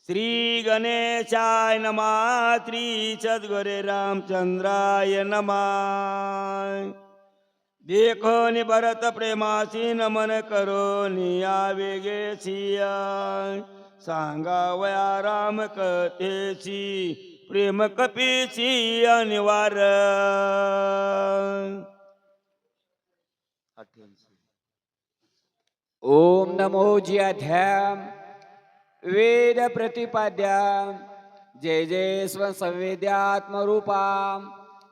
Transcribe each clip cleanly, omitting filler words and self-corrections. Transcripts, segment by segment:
श्री गणेशाय नमः श्री सद्गुरे रामचंद्राय नमः। देखो नि भरत प्रेमासी नमन करो आवेगे सिया सांगावया राम कथेची प्रेम कपीची अनिवार। ओम नमो जियाध्याम वेद प्रतिपाद्या जय जय स्वसंवेद्यात्मरूपा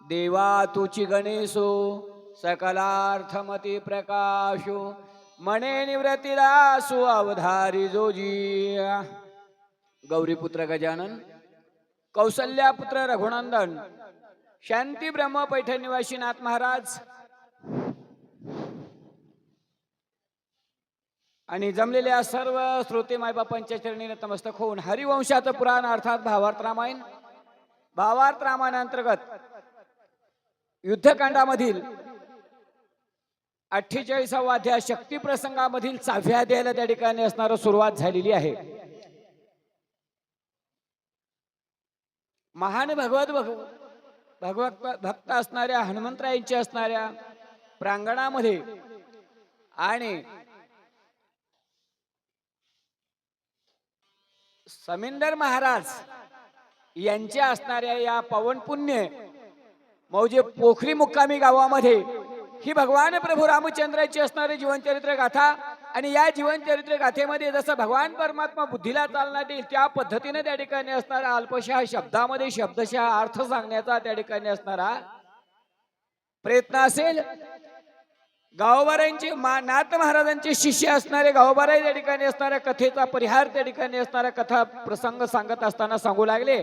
देवा तुची गणेशो सकलार्थमती प्रकाशो मने निवृत्तीदासु अवधारी जोजी। गौरीपुत्र गजानन, कौसल्यापुत्र रघुनंदन, शांती ब्रह्म पैठण निवासी नाथ महाराज आणि जमलेल्या सर्व श्रोते मायबापांच्या चरणी नतमस्तक होऊन हरिवंशाचं पुराण अर्थात भावार्थ रामायणांतर्गत युद्धकांडामधील 48वा अध्याय शक्ती प्रसंगामधील 6व्या अध्यायाला त्या ठिकाणी असणारं सुरुवात झालेली आहे। महान भक्त असणाऱ्या हनुमंतरायांच्या असणाऱ्या प्रांगणामध्ये आणि समिंदर महाराज यांच्या असणाऱ्या या पवनपुण्य मौजे पोखरी मुक्कामी गावामध्ये ही भगवान प्रभू रामचंद्राची असणारी जीवनचरित्र गाथा आणि या जीवनचरित्र गाथेमध्ये जसं भगवान परमात्मा बुद्धीला चालना देईल त्या पद्धतीने त्या ठिकाणी असणारा अल्पशा शब्दामध्ये शब्दशः अर्थ सांगण्याचा त्या ठिकाणी असणारा प्रयत्न असेल। गावबारांचे नाथ महाराजांचे शिष्य असणारे गावबारा त्या ठिकाणी असणाऱ्या कथेचा परिहार त्या ठिकाणी असणारा कथा प्रसंग सांगत असताना सांगू लागले।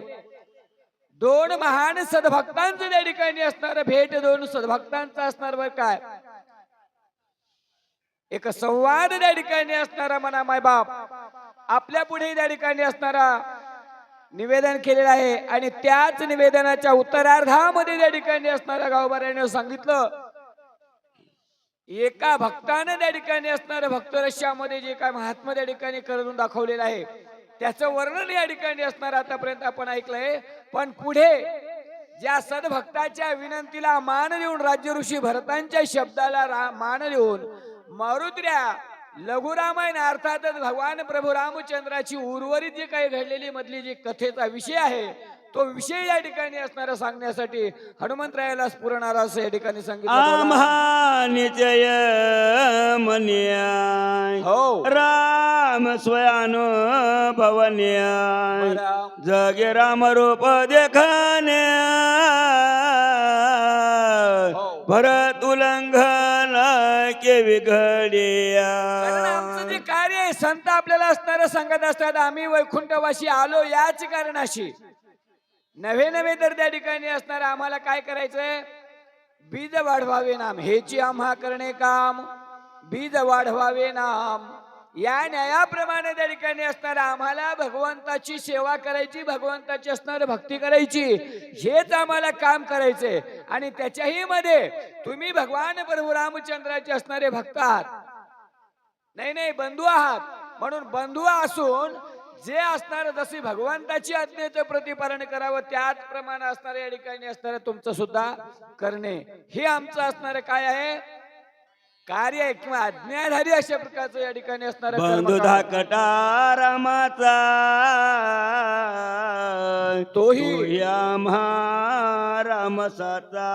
दोन महान सद्भक्तांचं त्या ठिकाणी असणार भेट, दोन सद्भक्तांचं असणार बर काय एक संवाद त्या ठिकाणी असणारा म्हणा मायबाप आपल्या पुढे त्या ठिकाणी असणारा निवेदन केलेलं आहे आणि त्याच निवेदनाच्या उत्तरार्धामध्ये त्या ठिकाणी असणाऱ्या गावबाऱ्याने सांगितलं एका भक्ताने त्या ठिकाणी असणाऱ्या भक्तरश्यामध्ये जे काय महात्मा त्या ठिकाणी करून दाखवलेलं आहे त्याचं वर्णन या ठिकाणी असणार आतापर्यंत आपण ऐकलंय। पण पुढे ज्या सद्भक्ताच्या विनंतीला मान देऊन राज्य ऋषी भरतांच्या शब्दाला मान देऊन मारुद्र्या लघु रामायण अर्थातच भगवान प्रभू रामचंद्राची उर्वरित जे काही घडलेली मधली जी कथेचा विषय आहे तो विषय या ठिकाणी असणारा सांगण्यासाठी हनुमंतरायाला स्फुरणारा असं या ठिकाणी सांगितलं। निजय मन्याय हो राम स्वयानो भवन्याय जगे राम रूप देखन्या भरत उल्लंघन के विघडिया। आमचं जे कार्य आहे संत आपल्याला असणारं सांगत असतात आम्ही वैकुंठवासी आलो याच कारणाशी नवे नवे तर त्या ठिकाणी असणार आम्हाला काय करायचंय बीज वाढवावे नाम हेची आम्हा करणे काम बीज वाढवावे नाम या न्यायाप्रमाणे त्या ठिकाणी असणार आम्हाला भगवंताची सेवा करायची भगवंताची असणार भक्ती करायची हेच आम्हाला काम करायचंय आणि त्याच्याही मध्ये तुम्ही भगवान प्रभू रामचंद्राचे असणारे भक्त आहात नाही बंधू आहात म्हणून बंधू असून जे असणार जशी भगवंताची आज्ञेचं प्रतिपालन करावं त्याचप्रमाणे असणारे या ठिकाणी असणारे तुमचं सुद्धा करणे हे आमचं असणारे काय आहे कार्य आहे किंवा आज्ञाधारी अशा प्रकारचं या ठिकाणी असणार बंधू धाकटा रामाचा तोही रामसाचा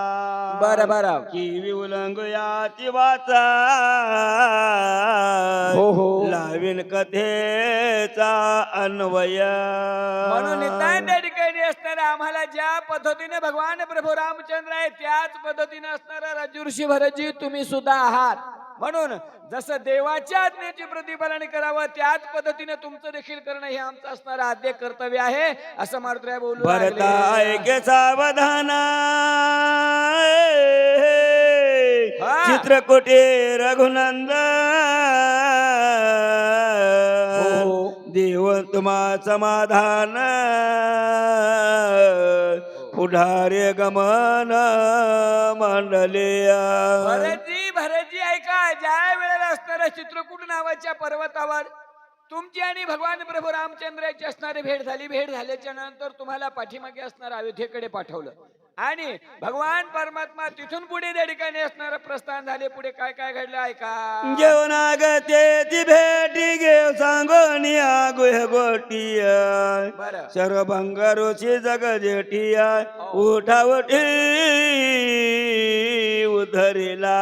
बरं की उल्लंघयाची वाचा हो लावीन कथेचा अन्वय म्हणून त्या ठिकाणी असणारा आम्हाला ज्या पद्धतीने भगवान प्रभू रामचंद्र आहे त्याच पद्धतीने असणारा राज्य ऋषी भरतजी तुम्ही सुद्धा आहात म्हणून जसं देवाच्या आज्ञेचे प्रतिपालन करावं त्याच पद्धतीने तुमचं देखील करणं हे आमचं असणारं आद्य कर्तव्य आहे असं मारुद्र्या बोलू भरता ऐके सावधान चित्रकुटे रघुनंद देव तुम्हा समाधान पुढारे गमन मंडलिया। भरतजी ऐका ज्या वेळेला असणाऱ्या चित्रकूट नावाच्या पर्वतावर तुमची आणि भगवान प्रभू रामचंद्राची असणारी भेट झाली. भेट झाल्याच्या नंतर तुम्हाला पाठीमागे असणार अयोध्येकडे पाठवलं आणि भगवान परमात्मा तिथून पुढे त्या ठिकाणी असणार प्रस्थान झाले. पुढे काय काय घडलं ऐका. घेऊन ती भेटी घेऊ सांगोनी गुह गोटिया बरं. सर्व भंगारोची जग जेटिया उठावटी उधरीला.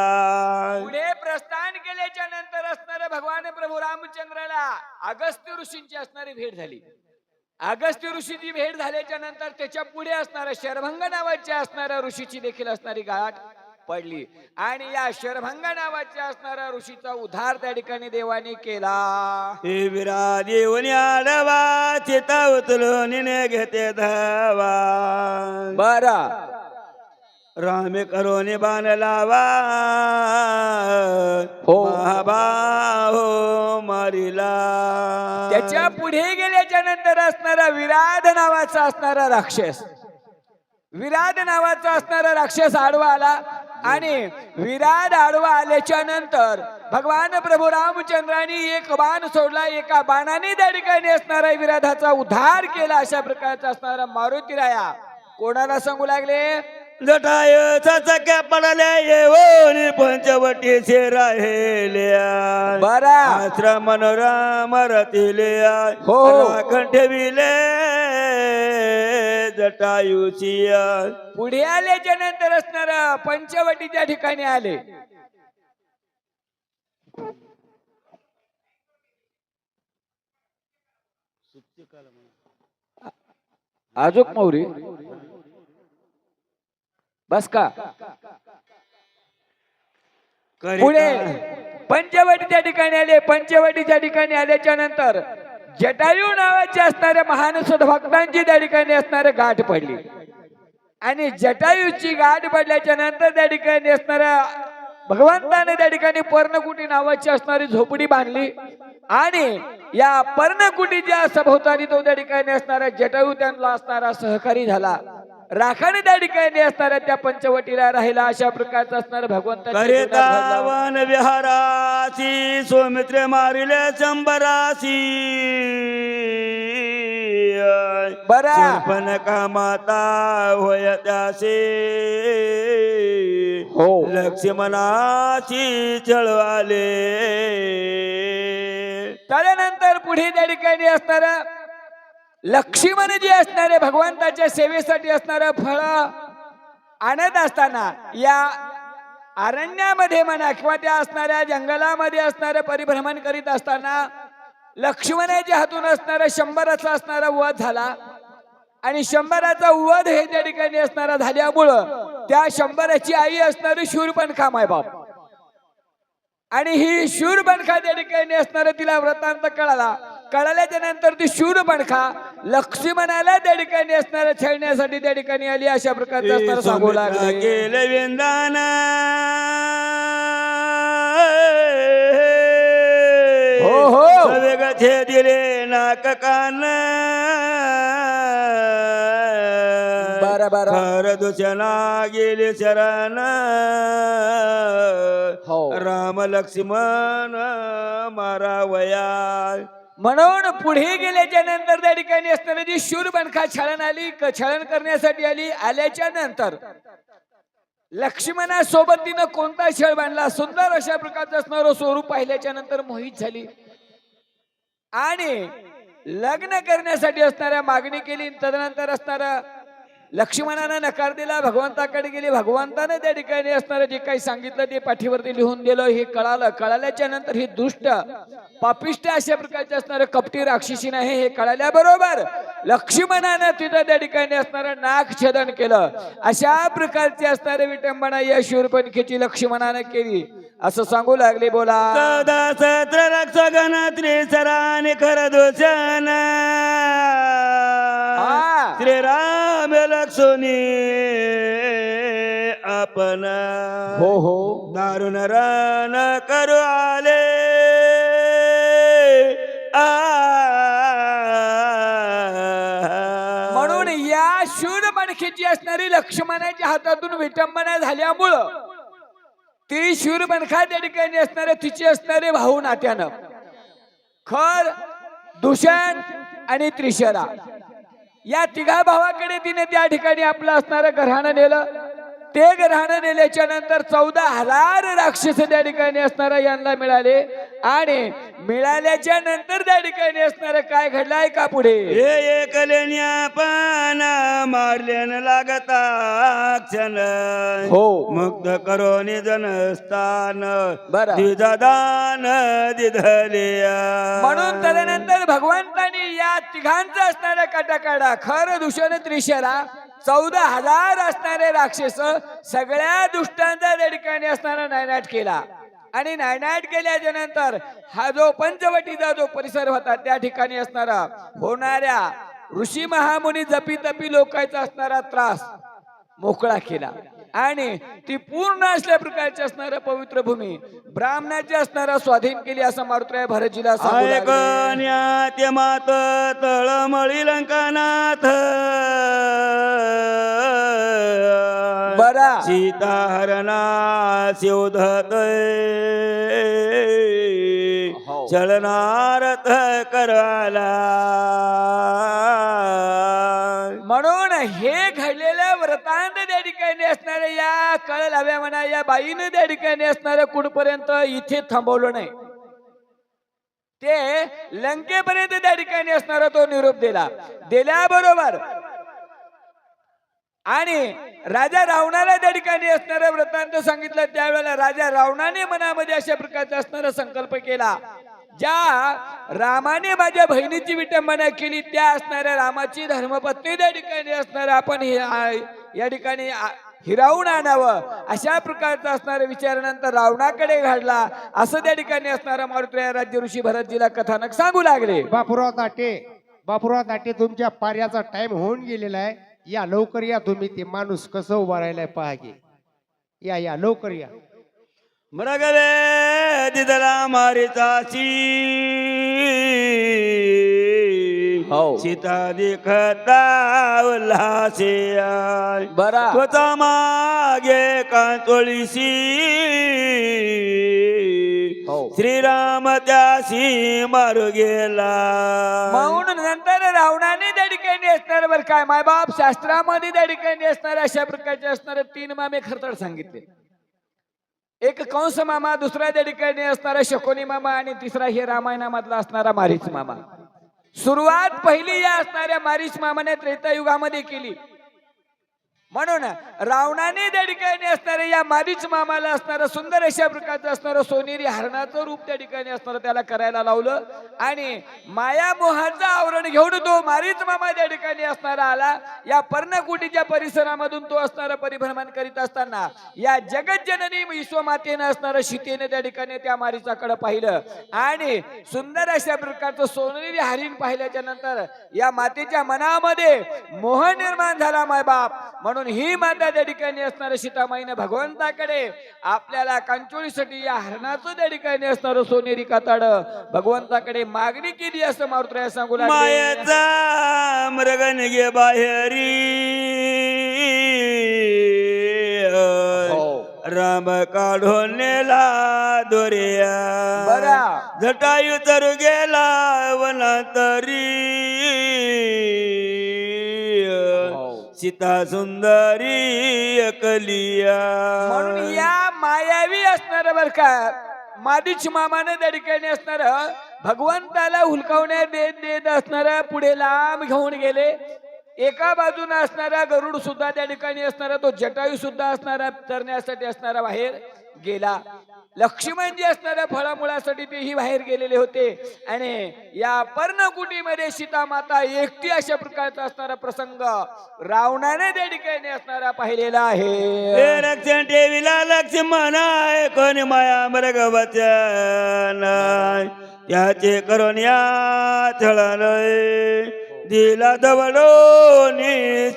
पुढे प्रस्थान केल्याच्या नंतर असणाऱ्या भगवान प्रभू रामचंद्राला अगस्त्य ऋषींची असणारी भेट झाली. अगस्त्य ऋषीची भेट झाल्याच्या नंतर त्याच्या पुढे असणाऱ्या शरभंग नावाच्या असणाऱ्या ऋषीची देखील असणारी गाठ पडली आणि या शरभंग नावाच्या असणाऱ्या ऋषीचा उद्धार त्या ठिकाणी देवाने केला. हे विरा देऊन आडवा चिता उचलून घेते धावा. बरा रामे करोने बाण लावा हो. महाबाहो मारिला. त्याच्या पुढे गेल्याच्या नंतर असणारा विराट नावाचा असणारा राक्षस, विराट नावाचा असणारा राक्षस आडवा आला आणि विराट आडवा आल्याच्या नंतर भगवान प्रभू रामचंद्रांनी एक बाण सोडला. एका बाणाने त्या ठिकाणी असणारा विराधाचा उद्धार केला. अशा प्रकारचा असणारा मारुती राया कोणाला सांगू लागले. जटायचा चक्या पडल्या येऊन पंचवटीचे राहिल्या. बरा आश्रम मनोराम रतिल्या हो. राखण ठेविले जटायूची. पुढे आल्याच्या नंतर असणारा पंचवटीच्या ठिकाणी आले. आजोक मौरी बस का. पुढे पंचवटीच्या ठिकाणी आले. पंचवटीच्या ठिकाणी आल्याच्या नंतर जटायू नावाच्या असणाऱ्या महान सद्भक्तांची त्या ठिकाणी असणारे गाठ पडली आणि जटायूची गाठ पडल्याच्या नंतर त्या ठिकाणी असणाऱ्या भगवंताने त्या ठिकाणी पर्णकुटी नावाची असणारी झोपडी बांधली आणि या पर्णकुटीच्या सभोवताली तो त्या ठिकाणी असणारा जटायू त्यांना असणारा सहकारी झाला. राखाने त्या ठिकाणी असणाऱ्या त्या पंचवटीला राहिला. अशा प्रकारचा असणारा भगवंता वन विहाराची सौमित्र मारिले शंभरासी. बरा पण का माता होय त्यासे हो. लक्ष्मणाची चळवाले. त्यानंतर पुढे त्या ठिकाणी असणार लक्ष्मण जे असणारे भगवंताच्या सेवेसाठी असणार फळ आणत असताना या अरण्यामध्ये म्हणा किंवा त्या असणाऱ्या जंगलामध्ये असणारे परिभ्रमण करीत असताना लक्ष्मणाच्या हातून असणारा शंभराचा असणारा वध झाला आणि शंभराचा वध हे त्या ठिकाणी असणारा झाल्यामुळं त्या शंभराची आई असणारी शूरपणखा मायबाप आणि ही शूरपणखा त्या ठिकाणी असणारा तिला वृत्तांत कळाल्याच्या नंतर ती शूरपणखा लक्ष्मणाला त्या ठिकाणी असणाऱ्या छळण्यासाठी त्या ठिकाणी आली. अशा प्रकारचं असणारा सांगू लागले. गेले विंदान हो हो सवेगथे दिले नाक कान. बरं खर दुसना गेले शरण हो. राम लक्ष्मण मारावया. म्हणून पुढे गेल्याच्या नंतर त्या ठिकाणी असणारी जी शूरपणखा छळण आली, छळण करण्यासाठी आल्याच्या नंतर लक्ष्मणासोबत तिनं कोणता छळ बांधला. सुंदर अशा प्रकारचं असणारं स्वरूप पाहिल्याच्या नंतर मोहित झाली आणि लग्न करण्यासाठी असणाऱ्या मागणी केली. तदनंतर असणारा लक्ष्मणाने नकार दिला. भगवंताकडे गेली. भगवंताने त्या ठिकाणी असणारं जे काही सांगितलं ते पाठीवरती लिहून दिलं. हे कळाल्याच्या नंतर ही दुष्ट पापिष्ट अशा प्रकारचे असणारं कपटी राक्षसी नाही हे कळाल्याबरोबर लक्ष्मणाने तिथं त्या ठिकाणी असणारं नाक छेदन केलं. अशा प्रकारची असणारी विटंबना या शूरपणखेची लक्ष्मणाने केली असं सांगू लागले. बोला. सदा सत्र रक्ष गण त्रिसराने खर दोषण श्रीराम लक्ष्मी आपण हो हो दारुण रण करू आले. म्हणून या शूरपणखेची असणारी लक्ष्मणाच्या हातातून विटंबना झाल्यामुळं ती शूरपणखा त्या ठिकाणी असणारे तिचे असणारे भाऊ नात्यानं खर दूषण आणि त्रिशरा या तिघा भावाकडे तिने त्या ठिकाणी आपलं असणारं घराणं नेलं. ते घराणं नेल्याच्या नंतर 14,000 राक्षस त्या ठिकाणी असणारा यांना मिळाले. आणि मिळाल्याच्या नंतर त्या ठिकाणी असणारं काय घडलंय का पुढे? हे एकल्याने पाना मारल्यान लागता क्षण हो. मुक्त करो निजन स्थान बरं. द्विजदान दिधलिया. म्हणून तदनंतर भगवंतांनी या तिघांचं असणारा कटाकाडा खर दूषण त्रिशरा 14,000 असणारे राक्षस सगळ्या दुष्टांचा त्या ठिकाणी असणारा नायनाट केला. आणि नायनाट केल्याच्या नंतर हा जो पंचवटीचा जो परिसर होता त्या ठिकाणी असणारा होणाऱ्या ऋषी महामुनी जपी तपी लोकांचा असणारा त्रास मोकळा केला. आणि ती पूर्ण असल्या प्रकारची असणारा पवित्र भूमी ब्राह्मणाची असणारा स्वाधीन केली असं मारुतीराय भरतजीला सांगू लागले. ऐकण्यात मात तळमळी लंकानाथ बरा सीता हरणा शोधत हो. चलनारथ करवाला. म्हणून हे घडलेलं व्रतांत त्या ठिकाणी असणाऱ्या या कळ लाव्या म्हणा या बाईने त्या ठिकाणी असणाऱ्या कुठपर्यंत इथे थांबवलं नाही. ते लंकेपर्यंत त्या ठिकाणी असणारा तो निरोप दिल्याबरोबर आणि राजा रावणाला त्या ठिकाणी असणारं वृत्तांत सांगितलं. त्यावेळेला राजा रावणाने मनामध्ये अशा प्रकारचा असणारा संकल्प केला. ज्या रामाने माझ्या बहिणीची विटंबना केली त्या असणाऱ्या रामाची धर्मपत्नी त्या ठिकाणी असणारा आपण या ठिकाणी हिरावून आणावं अशा प्रकारचा असणारा विचारानंतर रावणाकडे घडला असं त्या ठिकाणी असणारा मारुतीराय राज्य ऋषी भरतजीला कथानक सांगू लागले. बापूराव दाटे तुमच्या पार्याचा टाइम होऊन गेलेला आहे. या लवकर या, तुम्ही ते माणूस कसं उभा राहिलाय पहा की. या लवकर या. मृगवे दिदला मारिताची हो. सीता देखता उल्हासे बरा स्वतः मागे कांतोळीशी हो. श्रीराम त्याशी मारू गेला. म्हणून नंतर रावणाने त्या ठिकाणी असणार बर काय मायबाप शास्त्रामध्ये त्या ठिकाणी असणार अशा प्रकारचे असणारे 3 मामे खरतर सांगितले. एक कंस मामा, दुसरा त्या ठिकाणी असणारा शकुनी मामा आणि तिसरा हे रामायणामधला असणारा मारीच मामा. सुरुवात पहिली या असणाऱ्या मारीच मामाने त्रेतायुगामध्ये केली. म्हणून रावणाने त्या ठिकाणी असणाऱ्या या मारीच मामाला असणारं सुंदर अशा प्रकारचं असणारं सोनेरी हरणाचं रूप त्या ठिकाणी असणारं त्याला करायला लावलं. आणि माया मोहाचं आवरण घेऊन तो मारीच मामा त्या ठिकाणी असणारा आला. या पर्णकुटीच्या परिसरामधून तो असणारा परिभ्रमण करीत असताना या जगज्जननी विश्वमातेनं असणारं सीतेने त्या ठिकाणी त्या मारीचाकडे पाहिलं. आणि सुंदर अशा प्रकारचं सोनेरी हरिण पाहिल्याच्या नंतर या मातेच्या मनामध्ये मोह निर्माण झाला मायबाप. म्हणून ही माता त्या ठिकाणी असणाऱ्या सीतामाईने भगवंताकडे आपल्याला कांचोळीसाठी या हरणाचं त्या ठिकाणी असणारं सोनेरी कातड भगवंताकडे मागणी केली असं मारुतीराय सांगू लागले. मायाचा मृगन गे बाहेरी राम काढून नेला दोऱ्या. बरा जटायू तर गेला वनातरी सीता सुंदरी अकलिया. म्हणून या मायावी असणार बर का मादिच मामाने त्या ठिकाणी असणार भगवंताला हुलकावण्या देत असणार पुढे लांब घेऊन गेले. एका बाजूने असणारा गरुड सुद्धा त्या ठिकाणी असणारा तो जटायू सुद्धा असणारा चरण्यासाठी असणारा बाहेर गेला. लक्ष्मण जी असणाऱ्या फळामुळासाठी तेही बाहेर गेलेले होते. आणि या पर्णकुटीमध्ये सीता माता एकटी अशा प्रकारचा असणारा प्रसंग रावणाने त्या ठिकाणी असणारा पाहिलेला आहे. रक्षण ठेविला लक्ष्मण कोणी माया मृगवचन त्याचे करून या छळालय दिला दवडून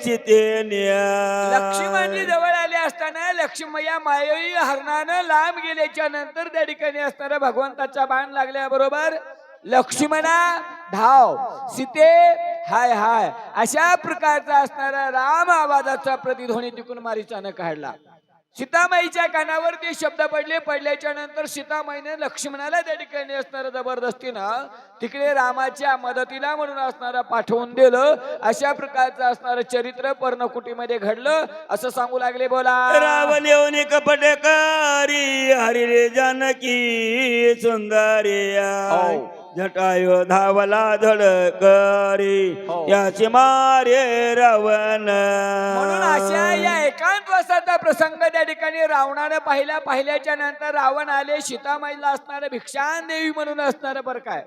सीतेन्या. लक्ष्मणजी जवळ आले असताना लक्ष्मया मायवी हरणानं लांब गेल्याच्या नंतर त्या ठिकाणी असणारा भगवंताचा बाण लागल्याबरोबर लक्ष्मणा धाव, सीते हाय हाय अशा प्रकारचा असणारा राम आवाजाचा प्रतिध्वनी तिकून मारीचानं काढला. सीतामाईच्या कानावर ते शब्द पडले. पडल्याच्या नंतर सीतामाईने लक्ष्मणाला त्या ठिकाणी असणारं जबरदस्तीनं तिकडे रामाच्या मदतीला म्हणून असणारं पाठवून दिलं. अशा प्रकारचं असणारं चरित्र पर्णकुटीमध्ये घडलं असं सांगू लागले. बोला. रावण येऊन कपटकारी हरी रे जानकी सुंदरिया हो. जटायु धावला धडकरी हो. याची मारे रावण. म्हणून अशा या एकांतवासाचा प्रसंग त्या ठिकाणी रावणानं पाहिल्याच्या नंतर रावण आले. सीतामाईला असणारं भिक्षान देवी म्हणून असणारं बरं काय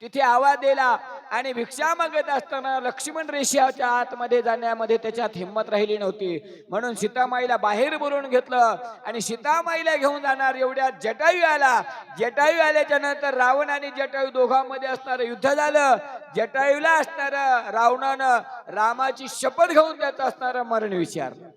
तिथे आवाज दिला आणि भिक्षा मागत असताना लक्ष्मण रेषेच्या आतमध्ये जाण्यामध्ये त्याच्यात हिंमत राहिली नव्हती. म्हणून सीतामाईला बाहेर बोलवून घेतलं आणि सीतामाईला घेऊन जाणार एवढ्या जटायू आला. जटायू आल्याच्या नंतर रावण आणि जटायू दोघांमध्ये असणारं युद्ध झालं. जटायूला असणारं रावणानं रामाची शपथ घेऊन त्याचं असणारं मरण विचारलं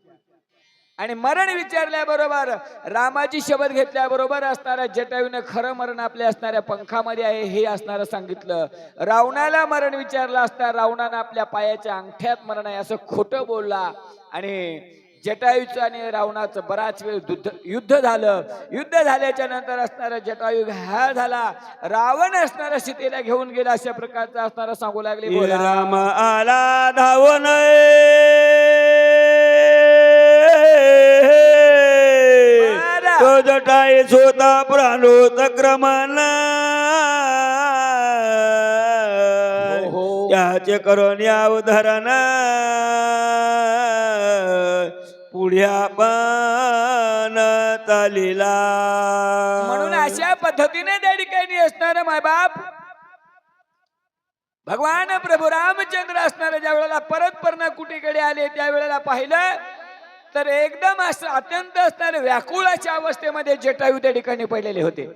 आणि मरण विचारल्याबरोबर रामाची शपथ घेतल्याबरोबर असणाऱ्या जटायूने खरं मरण आपल्या असणाऱ्या पंखामध्ये आहे हे असणारं सांगितलं. रावणाला मरण विचारलं असता रावणानं आपल्या पायाच्या अंगठ्यात मरण आहे असं खोटं बोलला आणि जटायूचं आणि रावणाचं बराच वेळ युद्ध झालं. युद्ध झाल्याच्या नंतर असणारा जटायू घायल झाला. रावण असणारा सीतेला घेऊन गेला अशा प्रकारचं असणारा सांगू लागले. बोला. राम आला धावून तो जटाई स्वतः प्राणोत क्रमण त्याचे करून या उदाहरण पुढ्या पण चालिला. म्हणून अशा पद्धतीने त्या ठिकाणी असणार मायबाप भगवान प्रभू रामचंद्र असणारे ज्या वेळेला परत पर्णकुटीकडे आले त्यावेळेला पाहिलं तर एकदम असं अत्यंत असणारे व्याकुळाच्या अवस्थेमध्ये जटायू त्या ठिकाणी पडलेले होते.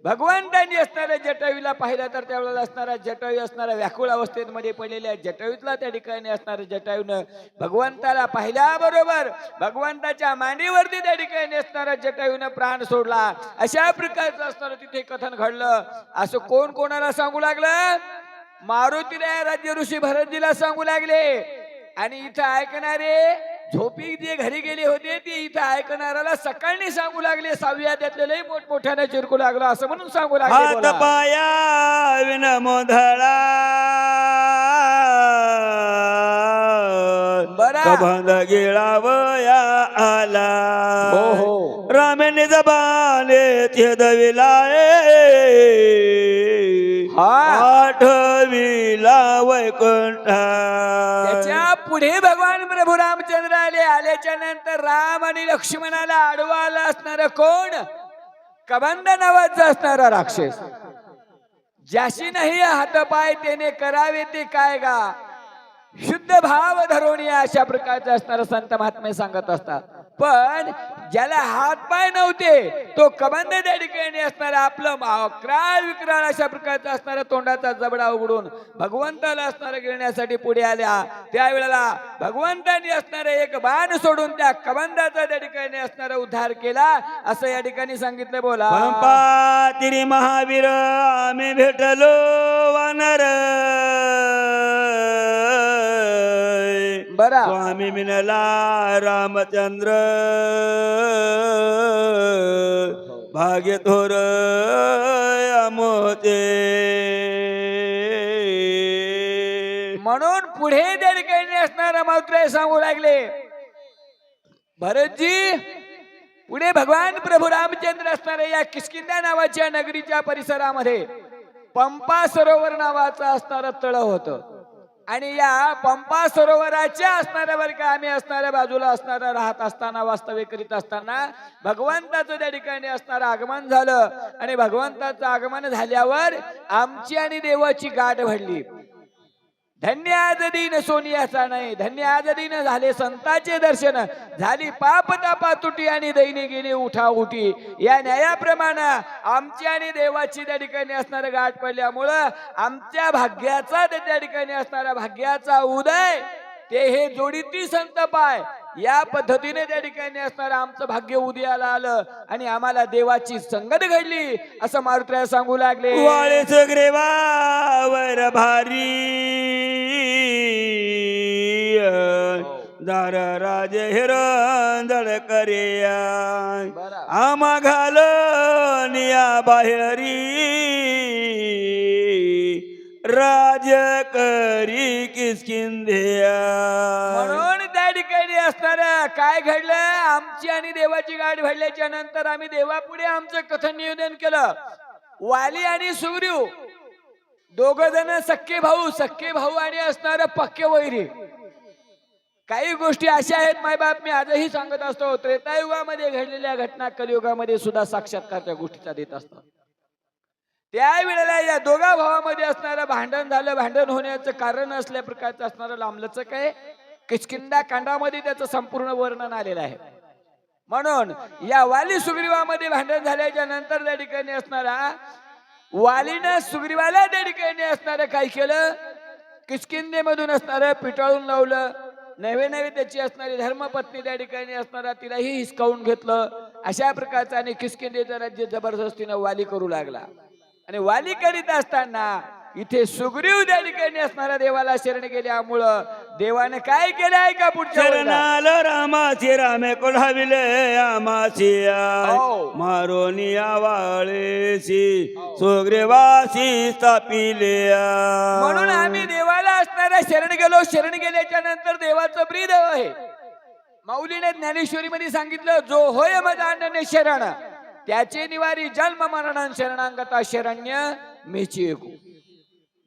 भगवंतांनी असणाऱ्या जटायूला पाहिलं तर त्यावेळेला असणारा जटायू असणाऱ्या व्याकुळ अवस्थेमध्ये पडलेल्या जटायूला त्या ठिकाणी असणाऱ्या जटायूनं भगवंताला पाहिल्याबरोबर भगवंताच्या मांडीवरती त्या ठिकाणी असणाऱ्या जटायूनं प्राण सोडला. अशा प्रकारचं असणारं तिथे कथन घडलं. असं कोण कोणाला सांगू लागलं? मारुतीला राज्य ऋषी भरतजीला सांगू लागले आणि इथं ऐकणारे झोपी जे घरी गेले होते ते इथं ऐकणाऱ्याला सकाळी सांगू लागले. 6व्या त्यातले लई मोठमोठ्याने चिरकू लागलो असं म्हणून सांगू लागले. हात पाया विन मोधळा कबंध गिळावया आला. हो हो. रामेने जबाने छेदविला आठविला वैकुंठ. त्याच्या पुढे भगवान प्रभू रामचंद्र आल्याच्या नंतर राम आणि लक्ष्मणाला आडवाला असणार कोण? कबंध नावाचा असणारा राक्षस. ज्याशी नाही हातपाय त्याने करावे ते काय गा शुद्ध भाव धरून अशा प्रकारचे असणारे संत महात्मे सांगत असतात. पण ज्याला हात पाय नव्हते तो कबंध त्या ठिकाणी असणारा आपलं क्राळ विक्राळ अशा प्रकारचा असणारा तोंडाचा जबडा उघडून भगवंताला असणारा गिळण्यासाठी पुढे आल्या. त्यावेळेला भगवंतांनी असणारे एक बाण सोडून त्या कबंधाचा त्या ठिकाणी असणारा उद्धार केला असं या ठिकाणी सांगितलं. बोला. पंपा तिरी महावीर आम्ही भेटलो वानर बरा स्वामी मिनला रामचंद्र भाग्य थोर अमोते. म्हणून पुढे त्या ठिकाणी असणारा मात्र सांगू लागले. भरतजी पुढे भगवान प्रभू रामचंद्र असणाऱ्या या किष्किंधा नावाच्या नगरीच्या परिसरामध्ये पंपा सरोवर नावाचं असणारं तळ होतं आणि या पंपा सरोवराच्या असणाऱ्या वर का आम्ही असणाऱ्या बाजूला असणारा राहत असताना वास्तव्य करीत असताना भगवंताचं त्या ठिकाणी असणारं आगमन झालं आणि भगवंताचं आगमन झाल्यावर आमची आणि देवाची गाठ भरली. धन्य आज दिन सोनियाचा नाही, धन्य आज दिन झाले संतांचे दर्शन, झाली पाप तापा तुटी आणि दैनी गेली उठा उठी. या न्यायाप्रमाणे आमची आणि देवाची त्या ठिकाणी असणारं गाठ पडल्यामुळं आमच्या भाग्याचा त्या ठिकाणी असणारा भाग्याचा उदय ते हे जोडीती संत पाय या पद्धतीने त्या ठिकाणी असणारं आमचं भाग्य उदयाला आलं आणि आम्हाला देवाची संगत घडली असं मारुतीला सांगू लागले. वाळेच ग्रेवावर भारी दार राज हिरंदळ करिया बरं. आम्हा घालनिया बाहेरी राज करी किसकिंध्या. म्हणून त्या ठिकाणी असणार काय घडलं, आमची आणि देवाची गाठ भरल्याच्या नंतर आम्ही देवापुढे आमचं कथन निवेदन केलं. वाली आणि सुग्रीव दोघ जण सख्खे भाऊ आणि असणार पक्के वैरी. काही गोष्टी अशा आहेत मायबाप, मी आजही सांगत असतो, त्रेतायुगामध्ये घडलेल्या घटना कलियुगामध्ये सुद्धा साक्षात्कार त्या गोष्टीचा देत असतात. त्यावेळेला या दोघा भावामध्ये असणारं भांडण झालं. भांडण होण्याचं कारण असल्या प्रकारचं असणारं लांबलचक आहे. किष्किंधा कांडामध्ये त्याचं संपूर्ण वर्णन आलेलं आहे. म्हणून या वाली सुग्रीवामध्ये भांडण झाल्याच्या नंतर त्या ठिकाणी असणारा वालीनं सुग्रीवाला त्या ठिकाणी असणारं काय केलं, किष्किंधेमधून असणारं पिटाळून लावलं. नवे त्याची असणारी धर्मपत्नी त्या ठिकाणी असणारा तिलाही हिसकावून घेतलं. अशा प्रकारचं आणि किष्किंधेचं राज्य जबरदस्तीनं वाली करू लागला. आणि वाली करीत असताना इथे सुग्रीव त्या ठिकाणी असणारा देवाला शरण गेल्यामुळं देवाने काय केलं आहे का पुढच्या वर्गात? शरणाल रामाची रामे कोढाविले आमाची हो. मारोनिया वाळेशी सुग्रीवासी स्थापिले. म्हणून आम्ही देवाला असणारा शरण गेलो. शरण गेल्याच्या नंतर देवाचं ब्रीद आहे. माऊलीने ज्ञानेश्वरीमध्ये सांगितलं, जो होय मदानने शरण त्याचे निवारी जन्म मरण शरणांगता शरण्य मेची एकू.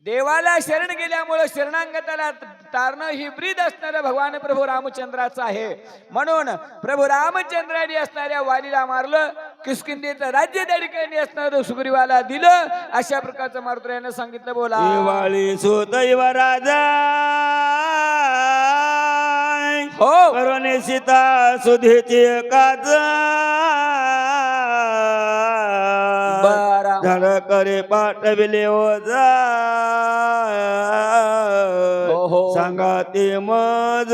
देवाला शरण गेल्यामुळे शरणांगताला तारणं ही ब्रीद असणारं भगवान प्रभू रामचंद्राचं आहे. म्हणून प्रभू रामचंद्राने असणाऱ्या वालीला मारलं. किष्किंधेचं राज्य त्या ठिकाणी असणारं सुग्रीवाला दिलं. अशा प्रकारचं मारुतीने सांगितलं. बोला. वाळी सुदैव राजा हो. करुणे सीता सुधीची काज बरं. धड करे पाठविले ओजा हो. सांगा ते मज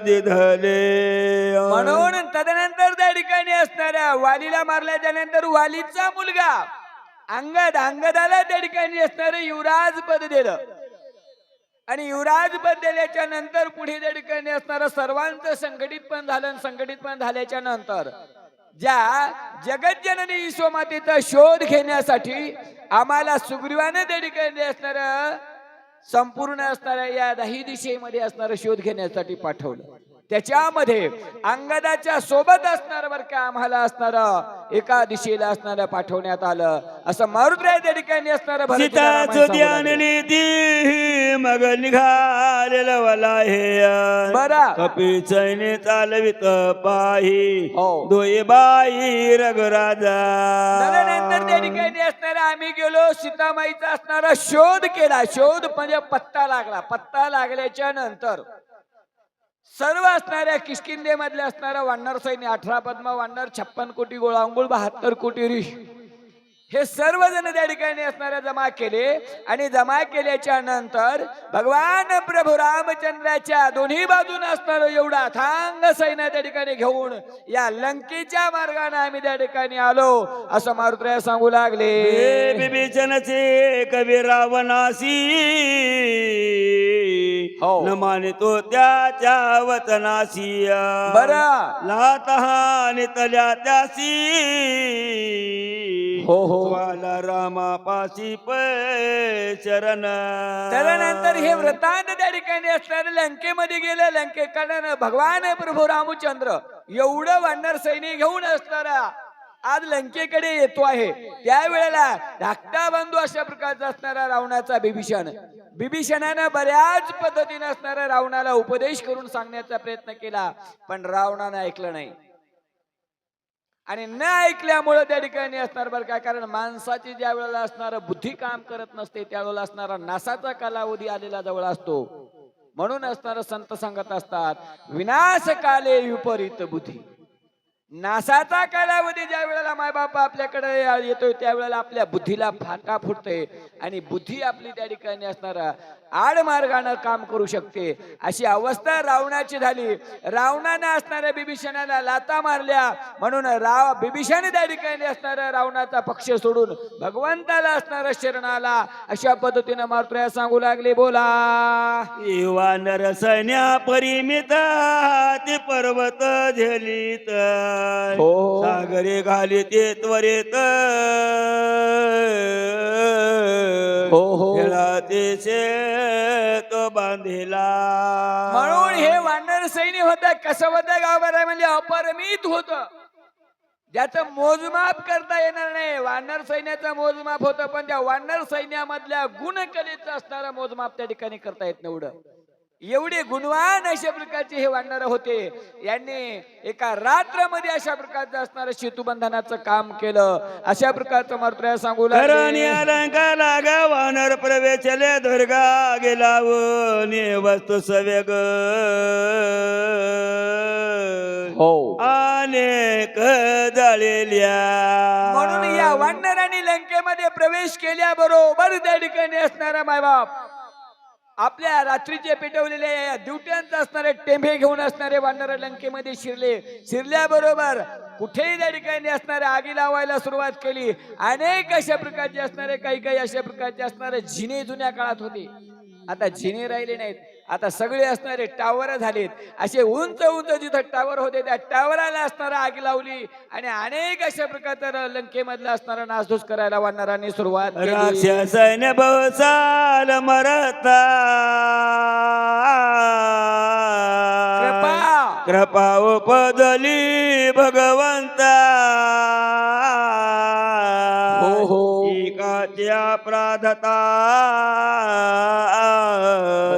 दिधले. म्हणून तदनंतर त्या ठिकाणी असणाऱ्या वालीला मारल्याच्या नंतर वालीचा मुलगा अंगदाला त्या ठिकाणी असणारं युवराज पद दिलं. आणि युवराज पद दिल्याच्या नंतर पुढे त्या ठिकाणी असणारं सर्वांचं संघटित पण झालं. संघटित पण झाल्याच्या नंतर ज्या जगज्जननी विश्वमातेचा शोध घेण्यासाठी आम्हाला सुग्रीवाने त्या ठिकाणी असणारं संपूर्ण असणाऱ्या या 10 दिशेमध्ये असणारं शोध घेण्यासाठी पाठवलं. त्याच्यामध्ये अंगदाच्या सोबत असणार बर का आम्हाला असणारं एका दिशेला असणारं पाठवण्यात आलं. असं मारुतीराय त्या ठिकाणी असणारं सीता चोद्यानली ती मग निघालेलं वला हे बरं. कपी चैने चालवित पाही हो. दोये बाई रघुराजा. त्यानंतर त्या ठिकाणी असणारं आम्ही गेलो. सीतामाईचा असणारा शोध केला. शोध म्हणजे पत्ता लागला. पत्ता लागल्याच्या नंतर सर्व असणाऱ्या किष्किंधे मधले असणारा वानर सैन्य 18 पद्मा वानर 56 कोटी गोळांगुळ 72 कोटी ऋष हे सर्वजण त्या ठिकाणी असणाऱ्या जमा केले. आणि जमा केल्याच्या नंतर भगवान प्रभू रामचंद्राच्या दोन्ही बाजूने असणारं एवढा अथांग सैन्य त्या ठिकाणी घेऊन या लंकेच्या मार्गाने आम्ही त्या ठिकाणी आलो. असं मारुतीराय सांगू लागले. विभीषणचे कवी रावणासी हो. न मानितो त्याच्या वचनासी. बरं. लातहानी तल्या त्यासी हो. वाला रामा पाशी शरण. त्यानंतर हे वृत्तांत त्या ठिकाणी असणारे लंकेमध्ये गेले. लंकेकडे भगवान प्रभू रामचंद्र एवढं वानर सैन्य घेऊन असणारा आज लंकेकडे येतो आहे. त्यावेळेला धाकटा बंधू अशा प्रकारचा असणारा रावणाचा बिभीषणानं बऱ्याच पद्धतीने असणारा रावणाला उपदेश करून सांगण्याचा प्रयत्न केला. पण रावणानं ऐकलं नाही. आणि न ऐकल्यामुळे त्या ठिकाणी असणार बरं काय, कारण माणसाची ज्या वेळेला असणार बुद्धी काम करत नसते त्यावेळेला असणारा नासाचा कालावधी आलेला जवळ असतो. म्हणून असणार संत सांगत असतात विनाश काले विपरीत बुद्धी. नासाचा कालावधी ज्या वेळेला मायबाप आपल्याकडे येतोय त्यावेळेला आपल्या बुद्धीला फाटा फुटते आणि बुद्धी आपली त्या ठिकाणी असणारा आडमार्गानं काम करू शकते अशी अवस्था रावणाची झाली. रावणाने असणाऱ्या बिभीषणाला लाता मारल्या म्हणून बिभीषण त्या ठिकाणी असणाऱ्या रावणाचा पक्ष सोडून भगवंताला असणारा शरणाला अशा पद्धतीने मारुतीला सांगू लागले. बोला वानर सैन्या परिमित ते पर्वत झेलित हो. सागरे घालित त्वरित हो. खेळाते शेत बांधिला. म्हणून हे वानर सैन्य होतं. कसं होतं गावभर म्हणजे अपरिमित होतं, ज्याचं मोजमाप करता येणार नाही. वानर सैन्याचं मोजमाप होतं, पण त्या वानर सैन्यामधल्या गुणकलेचं असणारं मोजमाप त्या ठिकाणी करता येत नव्हतं. एवढे गुणवान अशा प्रकारचे हे वानर होते. यांनी एका रात्रामध्ये अशा प्रकारचं असणारं सेतुबंधनाचं काम केलं. अशा प्रकारचं मारुतीला सांगू करणी लागले. अलंकार लागा वानर प्रवेशले दुर्गा गेलावून वस्तू सवेग हो. अनेक जळलेल्या. म्हणून या वानरांनी लंकेमध्ये प्रवेश केल्याबरोबर त्या ठिकाणी असणारा मायबाप आपल्या रात्रीचे पेटवलेले दिवट्यांचे असणारे टेंभे घेऊन असणारे वानर लंकेमध्ये शिरल्याबरोबर कुठेही त्या ठिकाणी असणारे आगी लावायला सुरुवात केली. अनेक अशा प्रकारचे असणारे काही अशा प्रकारचे असणारे जिने जुन्या काळात होते. आता जिने राहिले नाहीत. आता सगळे असणारे टावर झालेत. असे उंच उंच जिथं टावर होते त्या टावराला असणारा आग लावली आणि अनेक अशा प्रकारचा लंकेमधला असणारा नासधूस करायला वानरांनी सुरुवात केली. राक्षस सैन्य बहुसाल मरता कृपा उपदली भगवंता. हो. एकाच्या प्राधता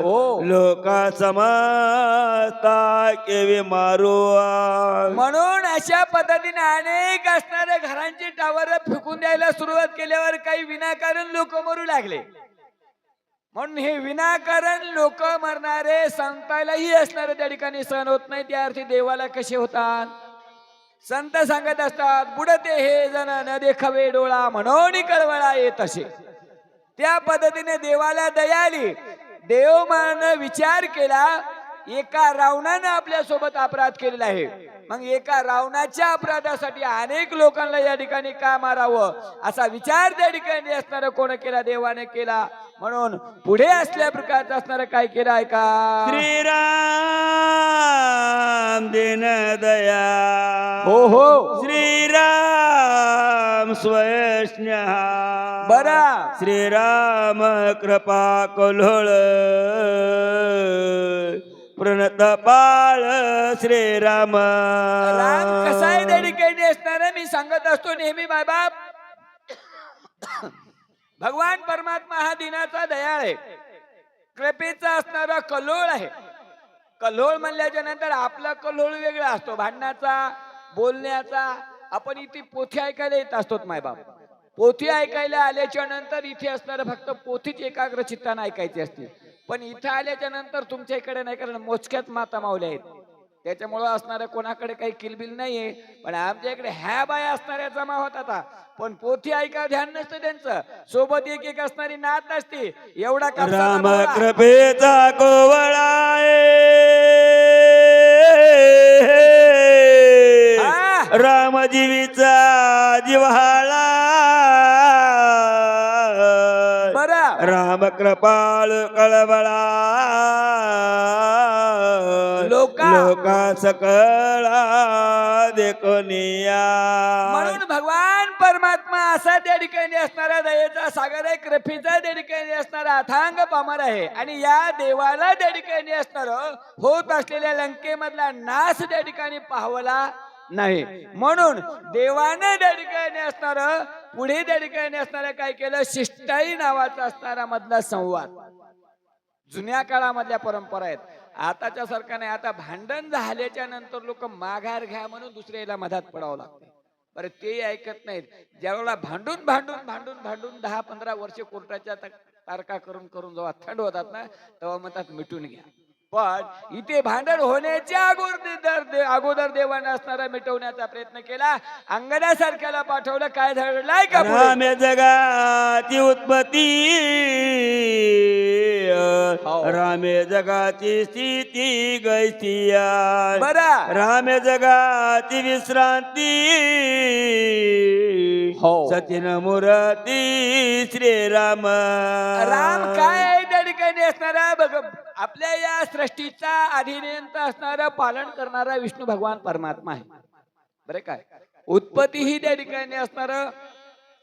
हो. लोका समजता केवी मारू. म्हणून अशा पद्धतीने अनेक असणाऱ्या घरांची टावर फेकून द्यायला सुरुवात केल्यावर काही विनाकारण लोक मरू लागले. म्हणून हे विनाकारण लोक मरणारे संतालाही असणारे त्या ठिकाणी सहन होत नाही. त्या अर्थी देवाला कसे होतात. संत सांगत असतात बुडते हे जण न देखावे डोळा म्हणून कळवळा येत असे. त्या पद्धतीने देवाला दया आली. देवमानं विचार केला एका रावणानं आपल्या सोबत अपराध केलेला आहे. मग एका रावणाच्या अपराधासाठी अनेक लोकांना या ठिकाणी का मारावं असा विचार त्या ठिकाणी असणारा कोण केला. देवाने केला. म्हणून पुढे असल्या प्रकारचं असणारं काय केलं ऐका. श्रीराम दिन दया. हो. श्रीराम स्वयस्न्य. बरा. श्रीराम कृपा कल्होळ प्रणत पाळ श्रीराम. राम कसा आहे त्या ठिकाणी असणार मी सांगत असतो नेहमी मायबाप. भगवान परमात्मा हा दिनाचा दयाळ आहे. कृपेचा असणारा कल्होळ आहे. कल्होळ म्हणल्याच्या नंतर आपला कल्होळ वेगळा असतो भांडणाचा बोलण्याचा. आपण इथे पोथी ऐकायला येत असतो मायबाप. पोथी ऐकायला आल्याच्या नंतर इथे असणारं फक्त पोथीच एकाग्र चित्तानं ऐकायची असते. पण इथं आल्याच्या नंतर तुमच्या इकडे नाही, कारण मोजक्यात माता मावल्या आहेत. त्याच्यामुळं असणाऱ्या कोणाकडे काही किलबिल नाहीये. पण आमच्या इकडे ह्या बाया असणाऱ्या जमा होतात. पण पोथी ऐका ध्यान नसतं त्यांचं. सोबत एक एक असणारी नात असते. एवढा राम कृपेचा कोवळा रामजीवीचा जिव्हाळा. राम कृपाळ कळवळा लोका सकळा देखोनिया. म्हणून भगवान परमात्मा असा त्या ठिकाणी असणारा दयेचा सागर आहे. कृपेचा त्या ठिकाणी असणारा अथांग पामर आहे. आणि या देवाला त्या ठिकाणी असणार होत असलेल्या लंकेमधला नाश त्या ठिकाणी पाहवला नाही. म्हणून देवाने त्या ठिकाणी असणार पुढे त्या ठिकाणी असणारा काय केलं. शिष्टाई नावाचा असणारा मधला संवाद. जुन्या काळामधल्या परंपरा आहेत. आताच्या सारखा नाही. आता भांडण झाल्याच्या नंतर लोक माघार घ्या म्हणून दुसऱ्याला मधात पडावं लागतं. बरं ते ऐकत नाहीत. ज्यावेळेला भांडून 10-15 वर्ष कोर्टाच्या तारखा करून जेव्हा थंड होतात ना तेव्हा म्हणतात मिटून घ्या. पण इथे भांडण होण्याच्या अगोदर देवाने असणारा मिटवण्याचा प्रयत्न केला. अंगणासारख्याला पाठवलं, काय घडलंय का पुढे? रामे जगाची उत्पत्ती हो. रामे जगाची स्थिती गैसिया बरा. रामे जगाची विश्रांती हो. सचिन मूर्ती श्रीराम राम काय आहे त्या ठिकाणी असणारा बघ, आपल्या या सृष्टीचा अधिनियंता असणारा, पालन करणारा विष्णू भगवान परमात्मा आहे. बरे काय, उत्पत्ती ही त्या ठिकाणी असणार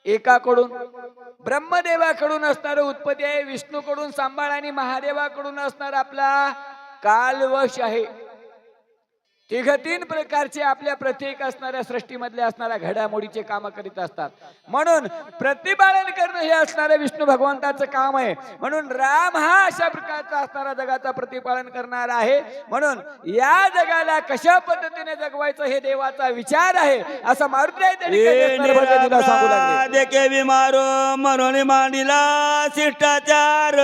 एकाकडून ब्रह्मदेवाकडून असणार उत्पत्ती आहे, विष्णूकडून सांभाळ आणि महादेवाकडून असणार आपला कालवश आहे. तिघ तीन प्रकारचे आपल्या प्रत्येक असणाऱ्या सृष्टीमधल्या असणाऱ्या घडामोडीचे काम करीत असतात. म्हणून प्रतिपालन करणं हे असणारे विष्णू भगवंताचं काम आहे. म्हणून राम हा अशा प्रकारचा असणारा जगाचा प्रतिपालन करणार आहे. म्हणून या जगाला कशा पद्धतीने जगवायचं हे देवाचा विचार आहे, असं मारुती सांगू लागले. देखे विमारो म्हणून मांडिला शिष्टाचार